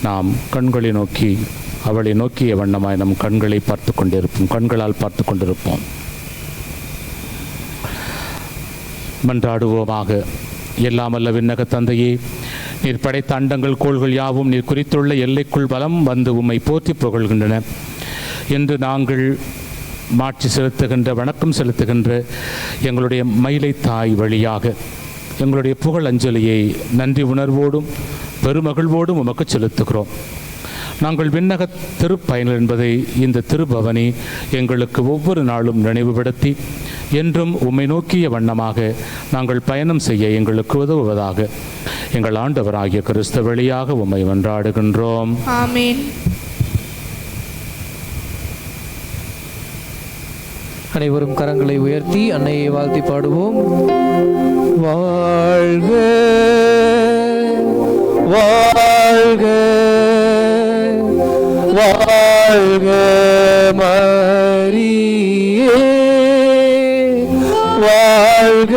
நாம் கண்களை நோக்கி அவளை நோக்கிய வண்ணமாய் நம் கண்களை பார்த்து கொண்டிருப்போம், கண்களால் பார்த்து கொண்டிருப்போம். மன்றாடுவோமாக. எல்லாம் அல்ல விண்ணக தந்தையே, நீர் படைத்த அண்டங்கள் கோள்கள் யாவும் நீர் குறித்துள்ள எல்லைக்குள் வலம் வந்து உம்மை போற்றி புகழ்கின்றன. என்று நாங்கள் மாட்சி செலுத்துகின்ற, வணக்கம் செலுத்துகின்ற எங்களுடைய மயிலை தாய் வழியாக எங்களுடைய புகழ் அஞ்சலியை நன்றி உணர்வோடும் பெருமகிழ்வோடும் உமக்கு செலுத்துகிறோம். நாங்கள் விண்ணக திருப்பயணர் என்பதை இந்த திருபவனி எங்களுக்கு ஒவ்வொரு நாளும் நினைவுபடுத்தி என்றும் உம்மை நோக்கிய வண்ணமாக நாங்கள் பயணம் செய்ய எங்களுக்கு உதவுவதாக எங்கள் ஆண்டவராகிய கிறிஸ்து வழியாக உம்மை மன்றாடுகின்றோம். ஆமென். அனைவரும் கரங்களை உயர்த்தி அன்னையை வாழ்த்தி பாடுவோம். வாழ்க வாழ்க வாழ்க மரியே, வாழ்க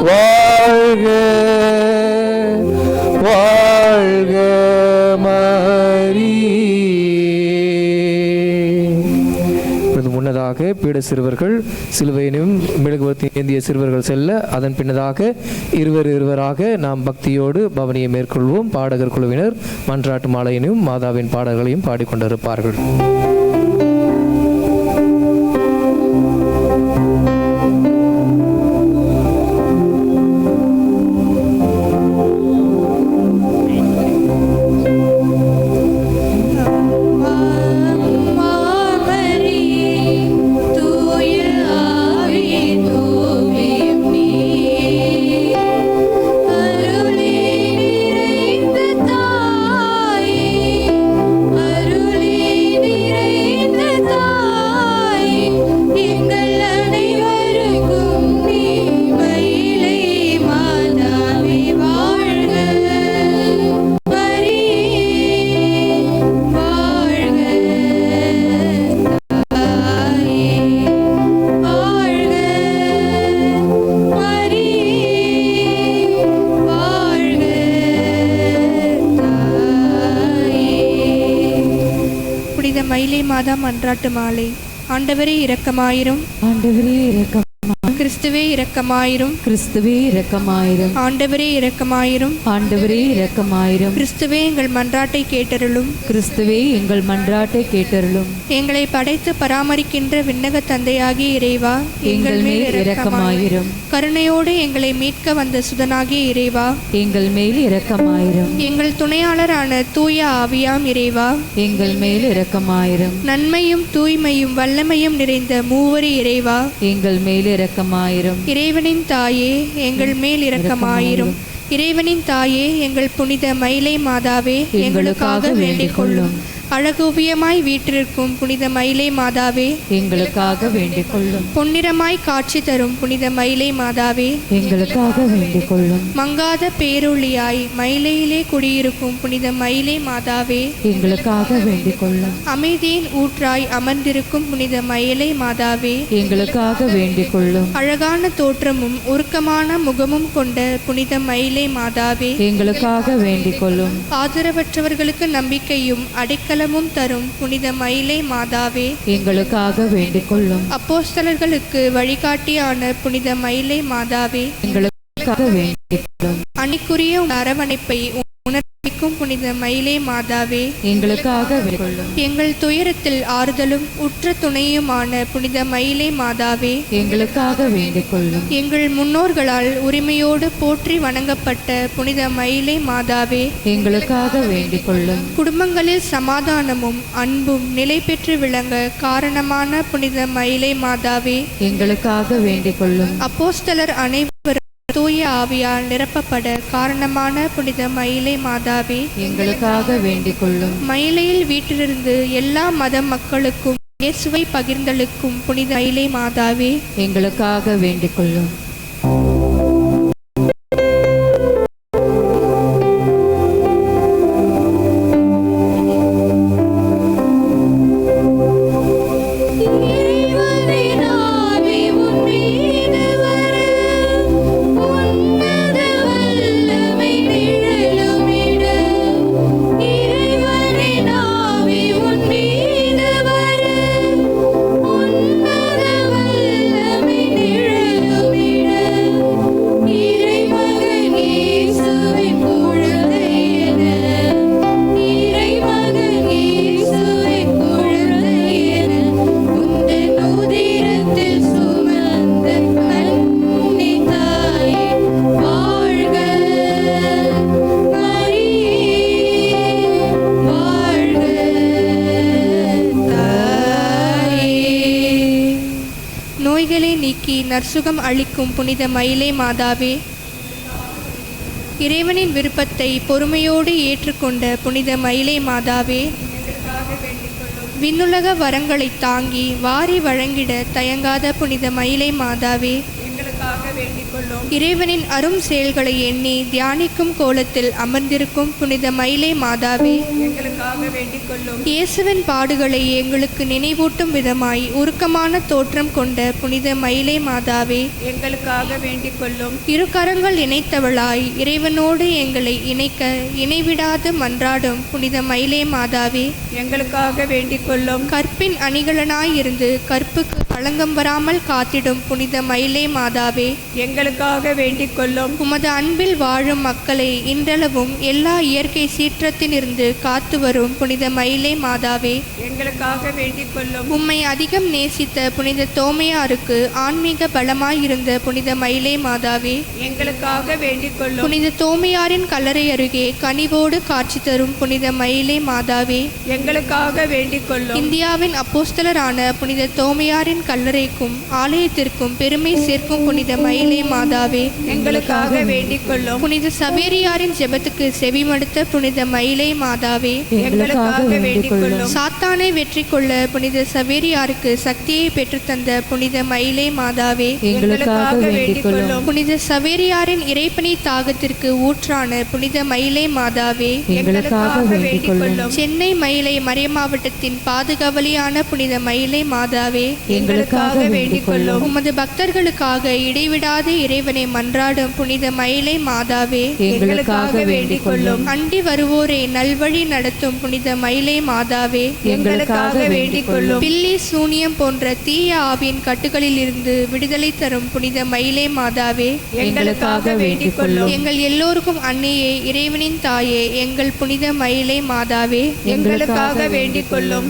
வாழ்க வாழ்க மரியே. முன்னதாக பீட சிறுவர்கள் சிலுவையினும் மெழுகுவர்த்தி ஏந்திய சிறுவர்கள் செல்ல, அதன் பின்னதாக இருவராக நாம் பக்தியோடு பவனியை மேற்கொள்வோம். பாடகர் குழுவினர் மன்றாட்டு மாலையினும் மாதாவின் பாடல்களையும் பாடிக்கொண்டிருப்பார்கள். மயிலை மாதா மன்றாட்டு மாலை. ஆண்டவரே இரக்கமாயிரும், ஆண்டவரே இரக்கம், கிறிஸ்துவே இரக்கமாயிரும், கிறிஸ்துவே இரக்கமாயிரும், ஆண்டவரே இரக்கமாயிரும், ஆண்டவரே இரக்கமாயிரும், கிறிஸ்துவே எங்கள் மன்றாட்டை கேட்டருளும், கிறிஸ்துவே எங்கள் மன்றாட்டை கேட்டருளும். எங்களை படைத்து பராமரிக்கின்ற விண்ணக தந்தையாகிய இறைவா, எங்கள் மேல் இரக்கமாயிரும். கருணையோடு எங்களை மீட்க வந்த சுதனாகிய இறைவா, எங்கள் மேல் இரக்கமாயிரும். எங்கள் துணையாளரான தூய ஆவியாம் இறைவா, எங்கள் மேல் இரக்கமாயிரும். நன்மையும் தூய்மையும் வல்லமையும் நிறைந்த மூவரி இறைவா, எங்கள் மேல் இரக்கமாயிரும். இறைவனின் தாயே எங்கள் மேல் இரக்கமாயிரும். இறைவனின் தாயே எங்கள் புனித மயிலை மாதாவே எங்களுக்காக வேண்டிக் கொள்ளும். அழகுவியமாய் வீற்றிருக்கும் புனித மயிலை மாதாவே எங்களுக்காக வேண்டிக் கொள்ளும். பொன்னிறமாய் காட்சி தரும் புனித மயிலை மாதாவே எங்களுக்காக வேண்டிக் கொள்ளும். மங்காத பேரொளியாய் மயிலையிலே குடியிருக்கும் புனித மயிலை மாதாவே எங்களுக்காக வேண்டிக் கொள்ளும். அமைதியின் ஊற்றாய் அமர்ந்திருக்கும் புனித மயிலை மாதாவே எங்களுக்காக வேண்டிக் கொள்ளும். அழகான தோற்றமும் உருக்கமான முகமும் கொண்ட புனித மயிலை மாதாவே எங்களுக்காக வேண்டிக் கொள்ளும். ஆதரவற்றவர்களுக்கு நம்பிக்கையும் அடைக்கலமும் தரும் புனித மயிலை மாதாவே எங்களுக்காக வேண்டிக் கொள்ளும். அப்போஸ்தலர்களுக்கு வழிகாட்டியான புனித மயிலை மாதாவே எங்களுக்காக வேண்டிக் கொள்ளும். அணிக்குரிய அரவணைப்பை உணர்விக்கும் புனித மயிலை மாதாவே எங்களுக்காக வேண்டிக் கொள்ளும். எங்கள் துயரத்தில் ஆறுதலும் உற்ற துணையுமான புனித மயிலை மாதாவே எங்களுக்காக வேண்டிக் கொள்ளும். எங்கள் முன்னோர்களால் உரிமையோடு போற்றி வணங்கப்பட்ட புனித மயிலை மாதாவே எங்களுக்காக வேண்டிக் கொள்ளும். குடும்பங்களில் சமாதானமும் அன்பும் நிலை பெற்று விளங்க காரணமான புனித மயிலை மாதாவே எங்களுக்காக வேண்டிக் கொள்ளும். அப்போஸ்தலர் அனைவரும் தூய ஆவியால் நிரப்பப்பட காரணமான புனித மயிலை மாதாவே எங்களுக்காக வேண்டிக் கொள்ளும். மயிலையில் வீட்டிலிருந்து எல்லா மத மக்களுக்கும் இயேசுவை பகிர்ந்தளிக்கும் புனித மயிலை மாதாவே எங்களுக்காக வேண்டிக் கொள்ளும். நற்சுகம் அளிக்கும் புனித மயிலை மாதாவே இறைவனின் விருப்பத்தை பொறுமையோடு ஏற்றுக்கொண்ட புனித மயிலை மாதாவே விண்ணுலக வரங்களை தாங்கி வாரி வழங்கிட தயங்காத புனித மயிலை மாதாவே எங்களுக்காக வேண்டிக் கொள்ளும். இறைவனின் அரும் செயல்களை எண்ணி தியானிக்கும் கோலத்தில் அமர்ந்திருக்கும் புனித மயிலை மாதாவே, எங்களுக்காக வேண்டிக் கொள்ளும். இயேசுவின் பாடுகளை எங்களுக்கு நினைவூட்டும் விதமாய் உருக்கமான தோற்றம் கொண்ட புனித மயிலை மாதாவே, எங்களுக்காக வேண்டிக் கொள்ளும். இரு கரங்கள் இணைத்தவளாய் இறைவனோடு எங்களை இணைக்க இணைவிடாது மன்றாடும் புனித மயிலை மாதாவே, எங்களுக்காக வேண்டிக் கொள்ளும். கற்பின் அணிகலனாயிருந்து கற்புக்கு களங்கம் வராமல் காத்திடும் புனித மயிலை மாதாவே, எங்களுக்காக வேண்டிக் கொள்ளும். உமது அன்பில் வாழும் மக்களை இன்றளவும் எல்லா இயற்கை சீற்றத்திலிருந்து காத்து வரும் புனித மயிலை மாதாவே, எங்களுக்காக வேண்டிக் கொள்ளும். உம்மை அதிகம் நேசித்த புனித தோமையாருக்கு ஆன்மீக பலமாயிருந்த புனித மயிலை மாதாவே, எங்களுக்காக வேண்டிக் கொள்ளும். புனித தோமையாரின் கல்லறை அருகே கனிவோடு காட்சி தரும் புனித மயிலை மாதாவே, எங்களுக்காக வேண்டிக் கொள்ளும். இந்தியாவின் அப்போஸ்தலரான புனித தோமையாரின் கல்லறைக்கும் ஆலயத்திற்கும் பெருமை சேர்க்கும் புனித மயிலை மாதாவே, எங்களுக்காக வேண்டிக் கொள்ளும். புனித சவேரியாரின் ஜெபத்துக்கு செவிமடுத்த புனித மயிலை மாதாவே, எங்களுக்காக வேண்டிக் கொள்ளும். சாத்தானை வெற்றி கொள்ள புனித சவேரியாருக்கு சக்தியை பெற்றுத்தந்த புனித மயிலை மாதாவே, எங்களுக்காக வேண்டிக் கொள்ளும். புனித சவேரியாரின் இறைப்பணி தாகத்திற்கு ஊற்றான புனித மயிலை மாதாவே, எங்களுக்காக வேண்டிக் கொள்ளும். சென்னை மயிலை மறைமாவட்டத்தின் பாதுகாவலியான புனித மயிலை மாதாவே, எங்களுக்காக வேண்டிக் கொள்ளும். உமது பக்தர்களுக்காக இடைவிடாது இறைவனை மன்றாடும் புனித மயிலை மாதாவே, எங்களுக்காக வேண்டிக் கொள்ளும். அண்டி வருவோரை நல்வழி நடத்தும் புனித மயிலை மாதாவே, எங்களுக்காக வேண்டிக் கொள்ளும். பில்லி சூனியம் போன்ற தீய ஆவியின் கட்டுகளில் இருந்து விடுதலை தரும் புனித மயிலை மாதாவே, எங்களுக்காக வேண்டிக் கொள்ளும். எங்கள் எல்லோருக்கும் அன்னையே, இறைவனின் தாயே, எங்கள் புனித மயிலை மாதாவே, எங்களுக்காக வேண்டிக் கொள்ளும்.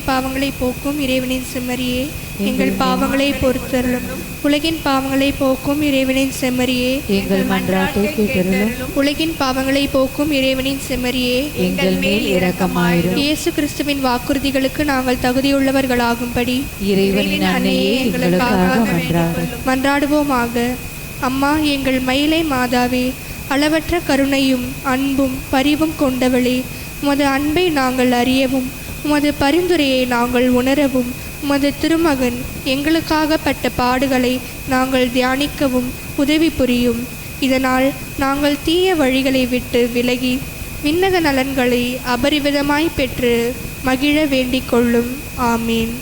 பாவங்களை போக்கும் இறைவனின் செம்மறியே, எங்கள் பாவங்களை பொறுத்தருளும். உலகின் பாவங்களை போக்கும் இறைவனின் செம்மறியே, எங்கள் மன்றாட்டை கேட்டருளும். உலகின் பாவங்களை போக்கும் இறைவனின் செம்மறியே, எங்கள் மேல் இரக்கமாயிரும். இயேசு கிறிஸ்துவின் வாக்குறுதிகளுக்கு நாங்கள் தகுதியுள்ளவர்களாகும்படி இறைவனின் அன்னையே எங்களுக்காக மன்றாடும். மன்றாடுவோமாக. அம்மா, எங்கள் மயிலை மாதாவே, அளவற்ற கருணையும் அன்பும் பரிவும் கொண்டவளே, உமது அன்பை நாங்கள் அறியவும் உமது பரிந்துரையை நாங்கள் உணரவும் உமது திருமகன் எங்களுக்காக பட்ட பாடுகளை நாங்கள் தியானிக்கவும் உதவி புரியும். இதனால் நாங்கள் தீய வழிகளை விட்டு விலகி விண்ணக நலன்களை அபரிவிதமாய் பெற்று மகிழ வேண்டிக் கொள்ளும். ஆமீன்.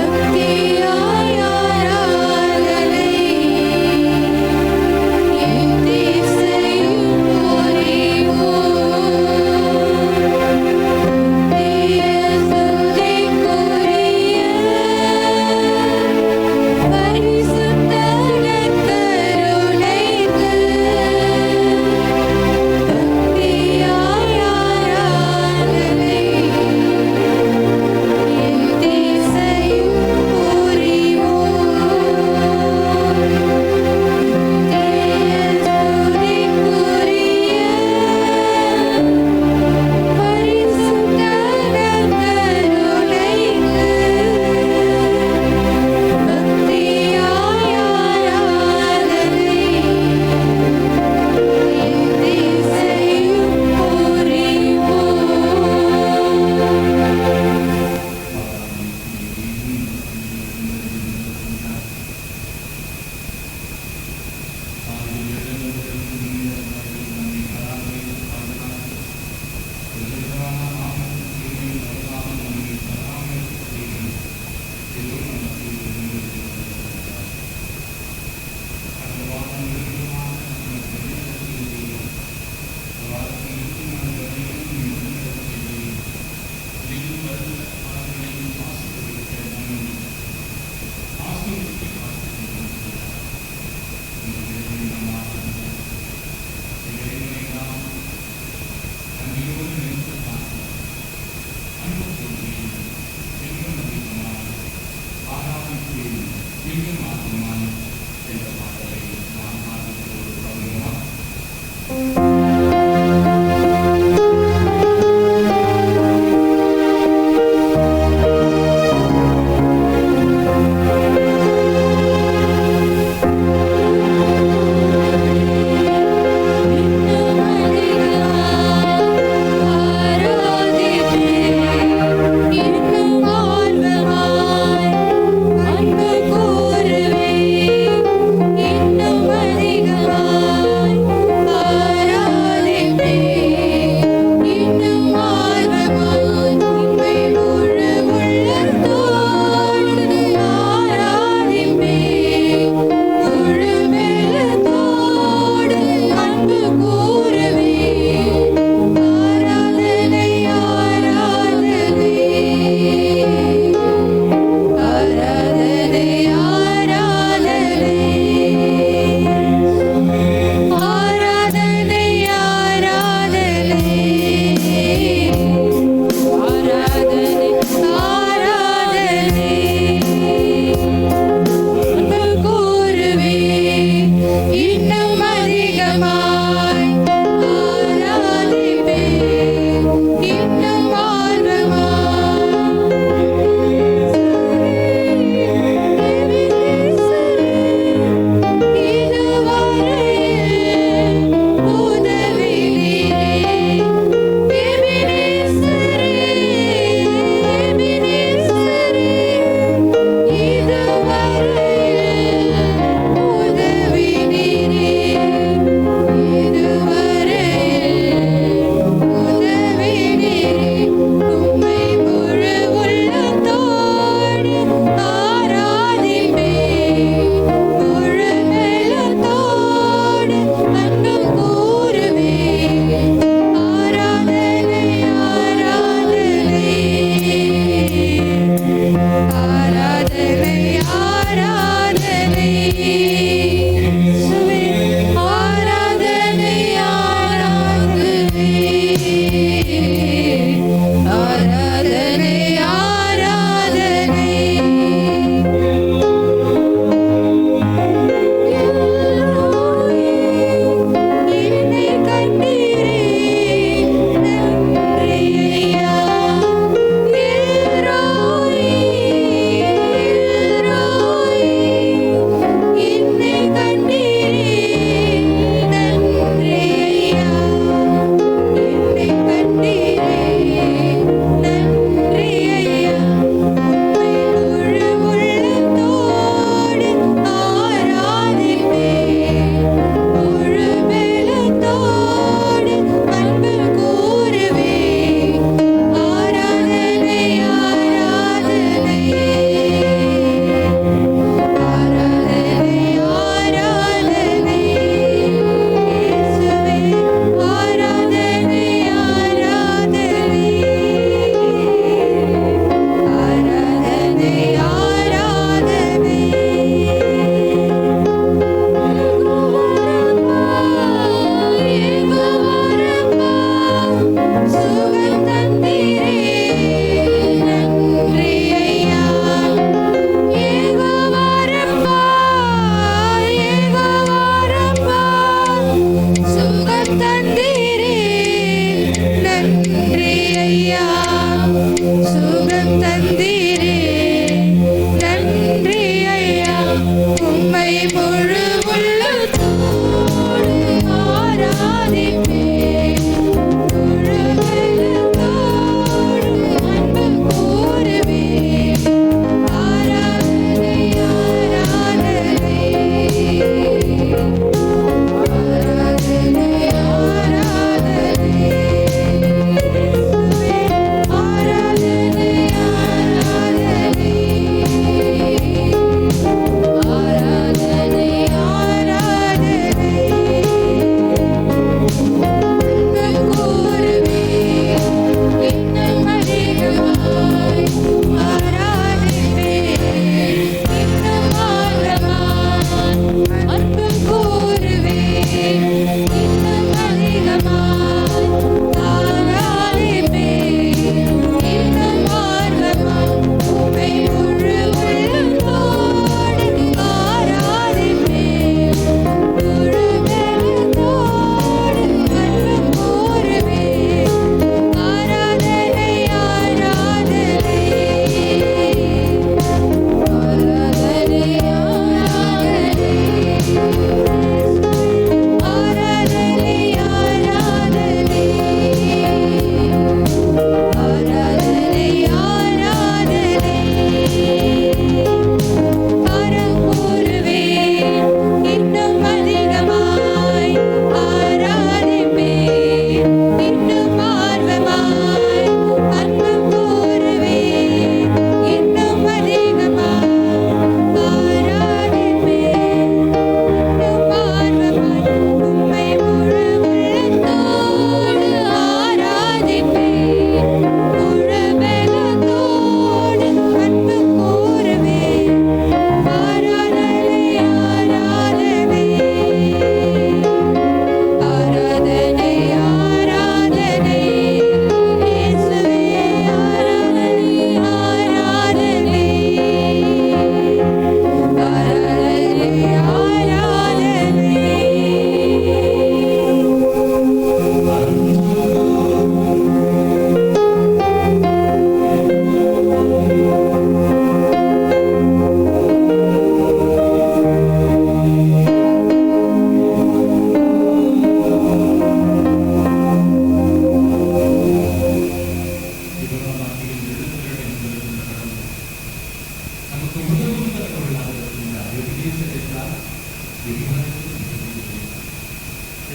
பக்தியாய் ஆராதனை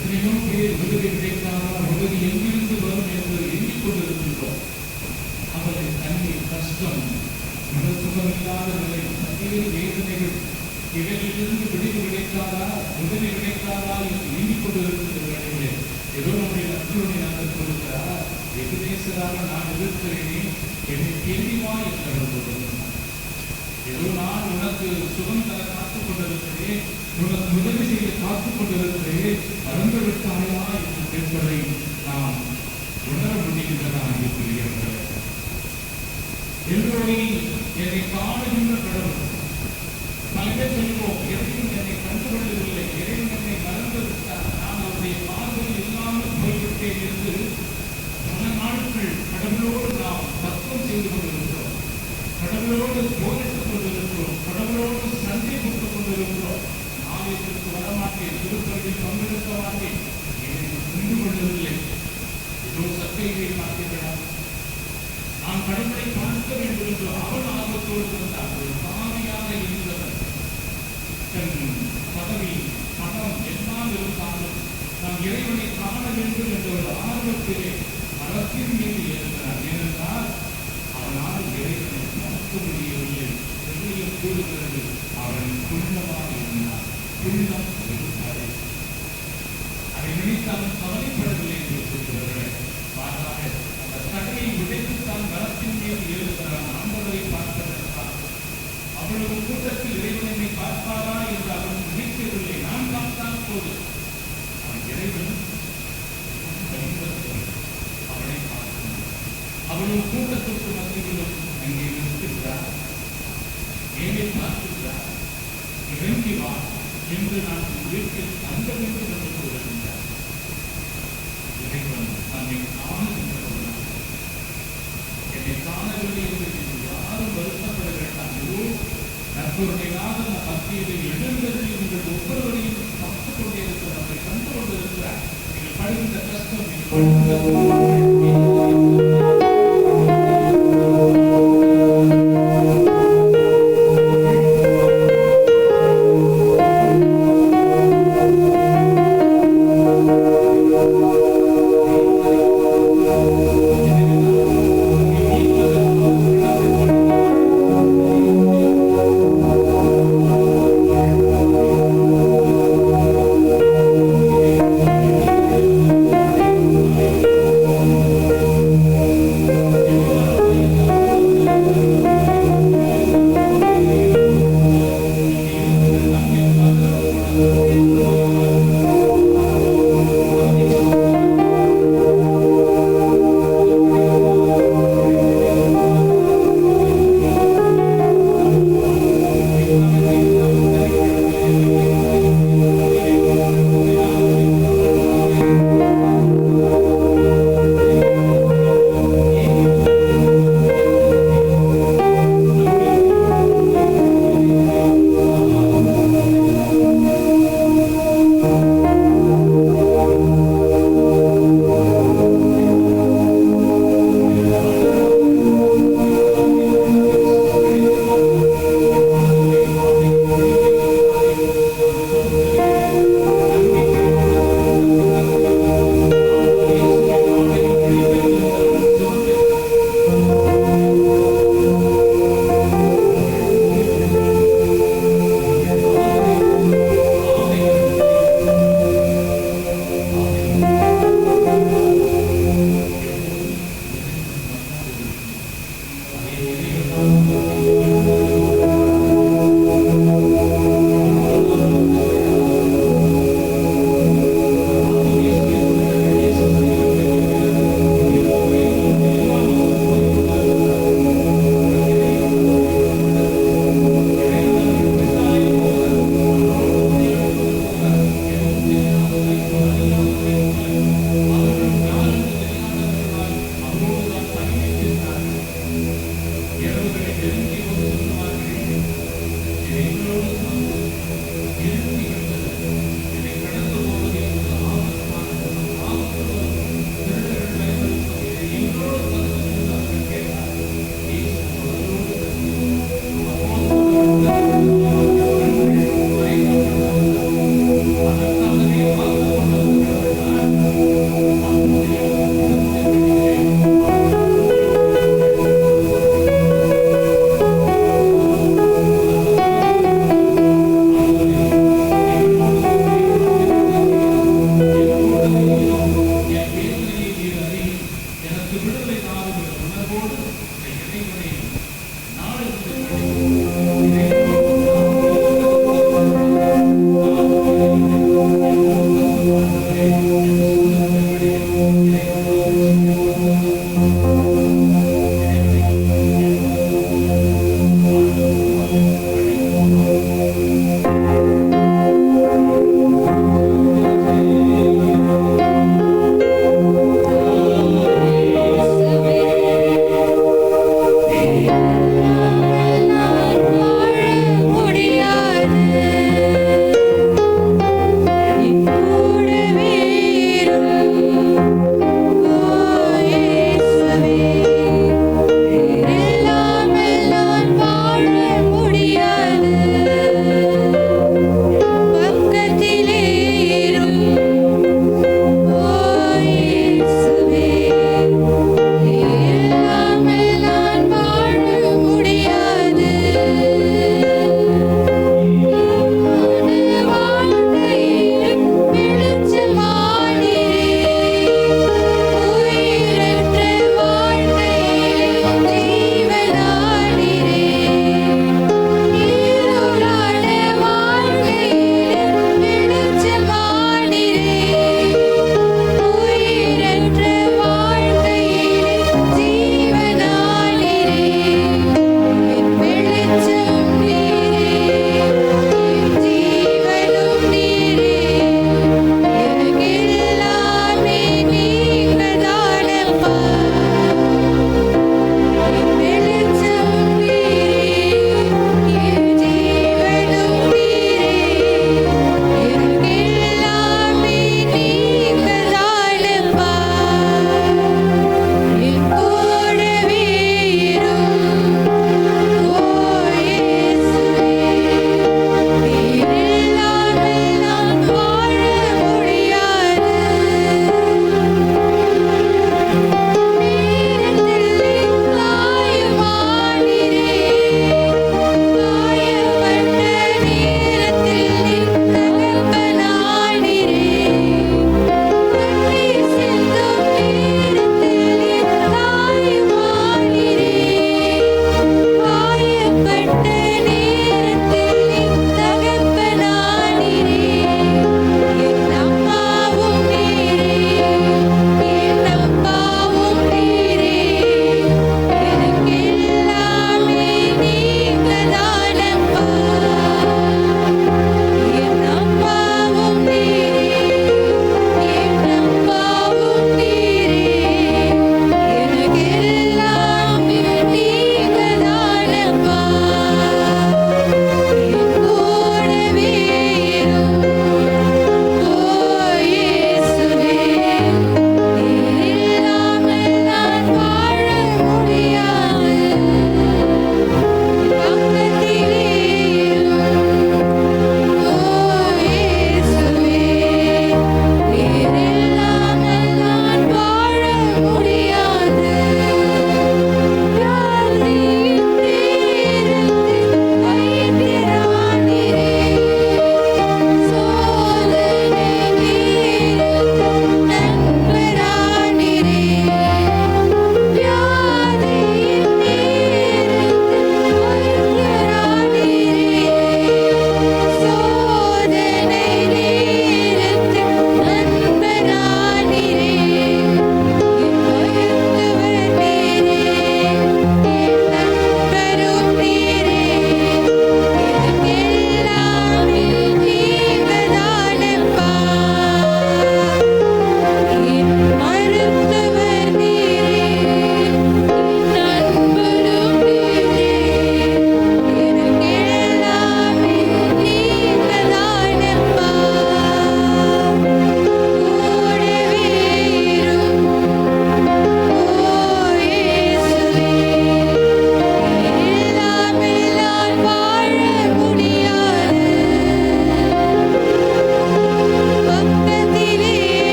எத்தனையோ பேர் விடுதலை கிடைக்காதா, விடுதலை எங்கிருந்து வரும் என்று எண்ணிக் கொண்டிருக்கின்றோம். அவர்கள் தண்ணீர் கஷ்டம், உடல் சுகமில்லாத நிலை, பல்வேறு வேதனைகள், இவைகளிலிருந்து விடுதலை கிடைக்காதா, விடுதலை கிடைக்காதா என்று எண்ணிக் கொண்டிருக்கின்ற வேளையிலே ஏதோ நம்முடைய நற்கருணை நாங்கள் கொடுக்கிறார். எதிரேசராக நான் இருக்கிறேன், என்னை கேள்விவா என்று ஏதோ நான் உனக்கு சுகம் தர காத்துக் கொண்டிருக்கிறேன், உனக்கு உதவி செய்ய காத்துக் கொண்டிருக்கிறேன், மறந்து விட்டாயா என்று கேட்பதை நாம் உணர முடிகின்றதா இருக்கிறீர்கள்? எல்லோரை என்னை காணுகின்ற கடவுள். பல்வேறு சொல்வோம், இறைவன் என்னை கண்டுகொள்ளவில்லை, இறைவன் என்னை மறந்து விட்டார், நான் அவருடைய பார்வையில் இல்லாமல் போய்விட்டேன் என்று பல நாட்கள் கடவுளோடு நாம் தத்துவம் செய்து கொண்டிருக்கிறோம், கடவுளோடு போரிட்டுக் கொண்டிருக்கிறோம், கடவுளோடு சண்டை போட்டுக் கொண்டிருக்கிறோம். ஆலயத்திற்கு வரமாட்டேன், திருப்பதியில் பங்கெடுக்க மாட்டேன், என்னை புரிந்து கொள்ளவில்லை. ஏதோ சத்தையை பார்க்கிறார், நான் கடவுளை பார்க்க வேண்டும் என்று அவன் ஆர்வத்தோடு இருந்தார். ஒரு பாவியாக இருந்தவர், தன் பதவி பணம் எல்லாம் இருந்தாலும் நாம் இறைவனை காண வேண்டும் என்ற ஒரு ஆர்வத்திலே மரத்தின் மீது ஏறுகிறார். ஏனென்றால் அவனால் இறைவனை பார்க்க முடியவில்லை. எதையும் கூறுகிறது, அவன் புனிதமாக இருந்தார். புனிதம் இருப்பாரு. அதை நினைத்து அவன் கவலைப்படவில்லை என்று கூறுகிறார்கள். மாறாக அந்த தடையை உடைத்துத்தான் மரத்தின் மீது ஏறுகிறான், ஆண்டவரை பார்ப்பதற்காக. அவ்வளவு கூட்டத்தில் இறைவனை பார்ப்பாரா என்று அவன் நினைக்கவில்லை. நான் பார்த்தால் போது அவன் இறைவன் அவனை பார்க்கிறான். அவ்வளவு கூட்டத்திற்கு மத்தியிலும் அங்கே நிறுத்துகிறார், மேலே பார்க்கிறார், இறங்கி வா என்று நான் வீட்டில் தங்க வேண்டும் என்று கூறுகின்றார். இறைவன் நம்மை காணுகின்றவர்கள், என்னை காணவில்லை என்று யாரும் வருத்தப்பட வேண்டாம். இதோ நற்பொருளையாக நம் மத்தியில் எழுந்ததில் நீங்கள் ஒவ்வொருவரையும் பார்த்துக் கொண்டே இருக்கிற நம்மை கண்டு கொண்டிருக்கிறார். நீங்கள் படுகின்ற கஷ்டம், நீங்கள் படுகின்ற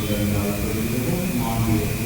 இரண்டாவது மாநில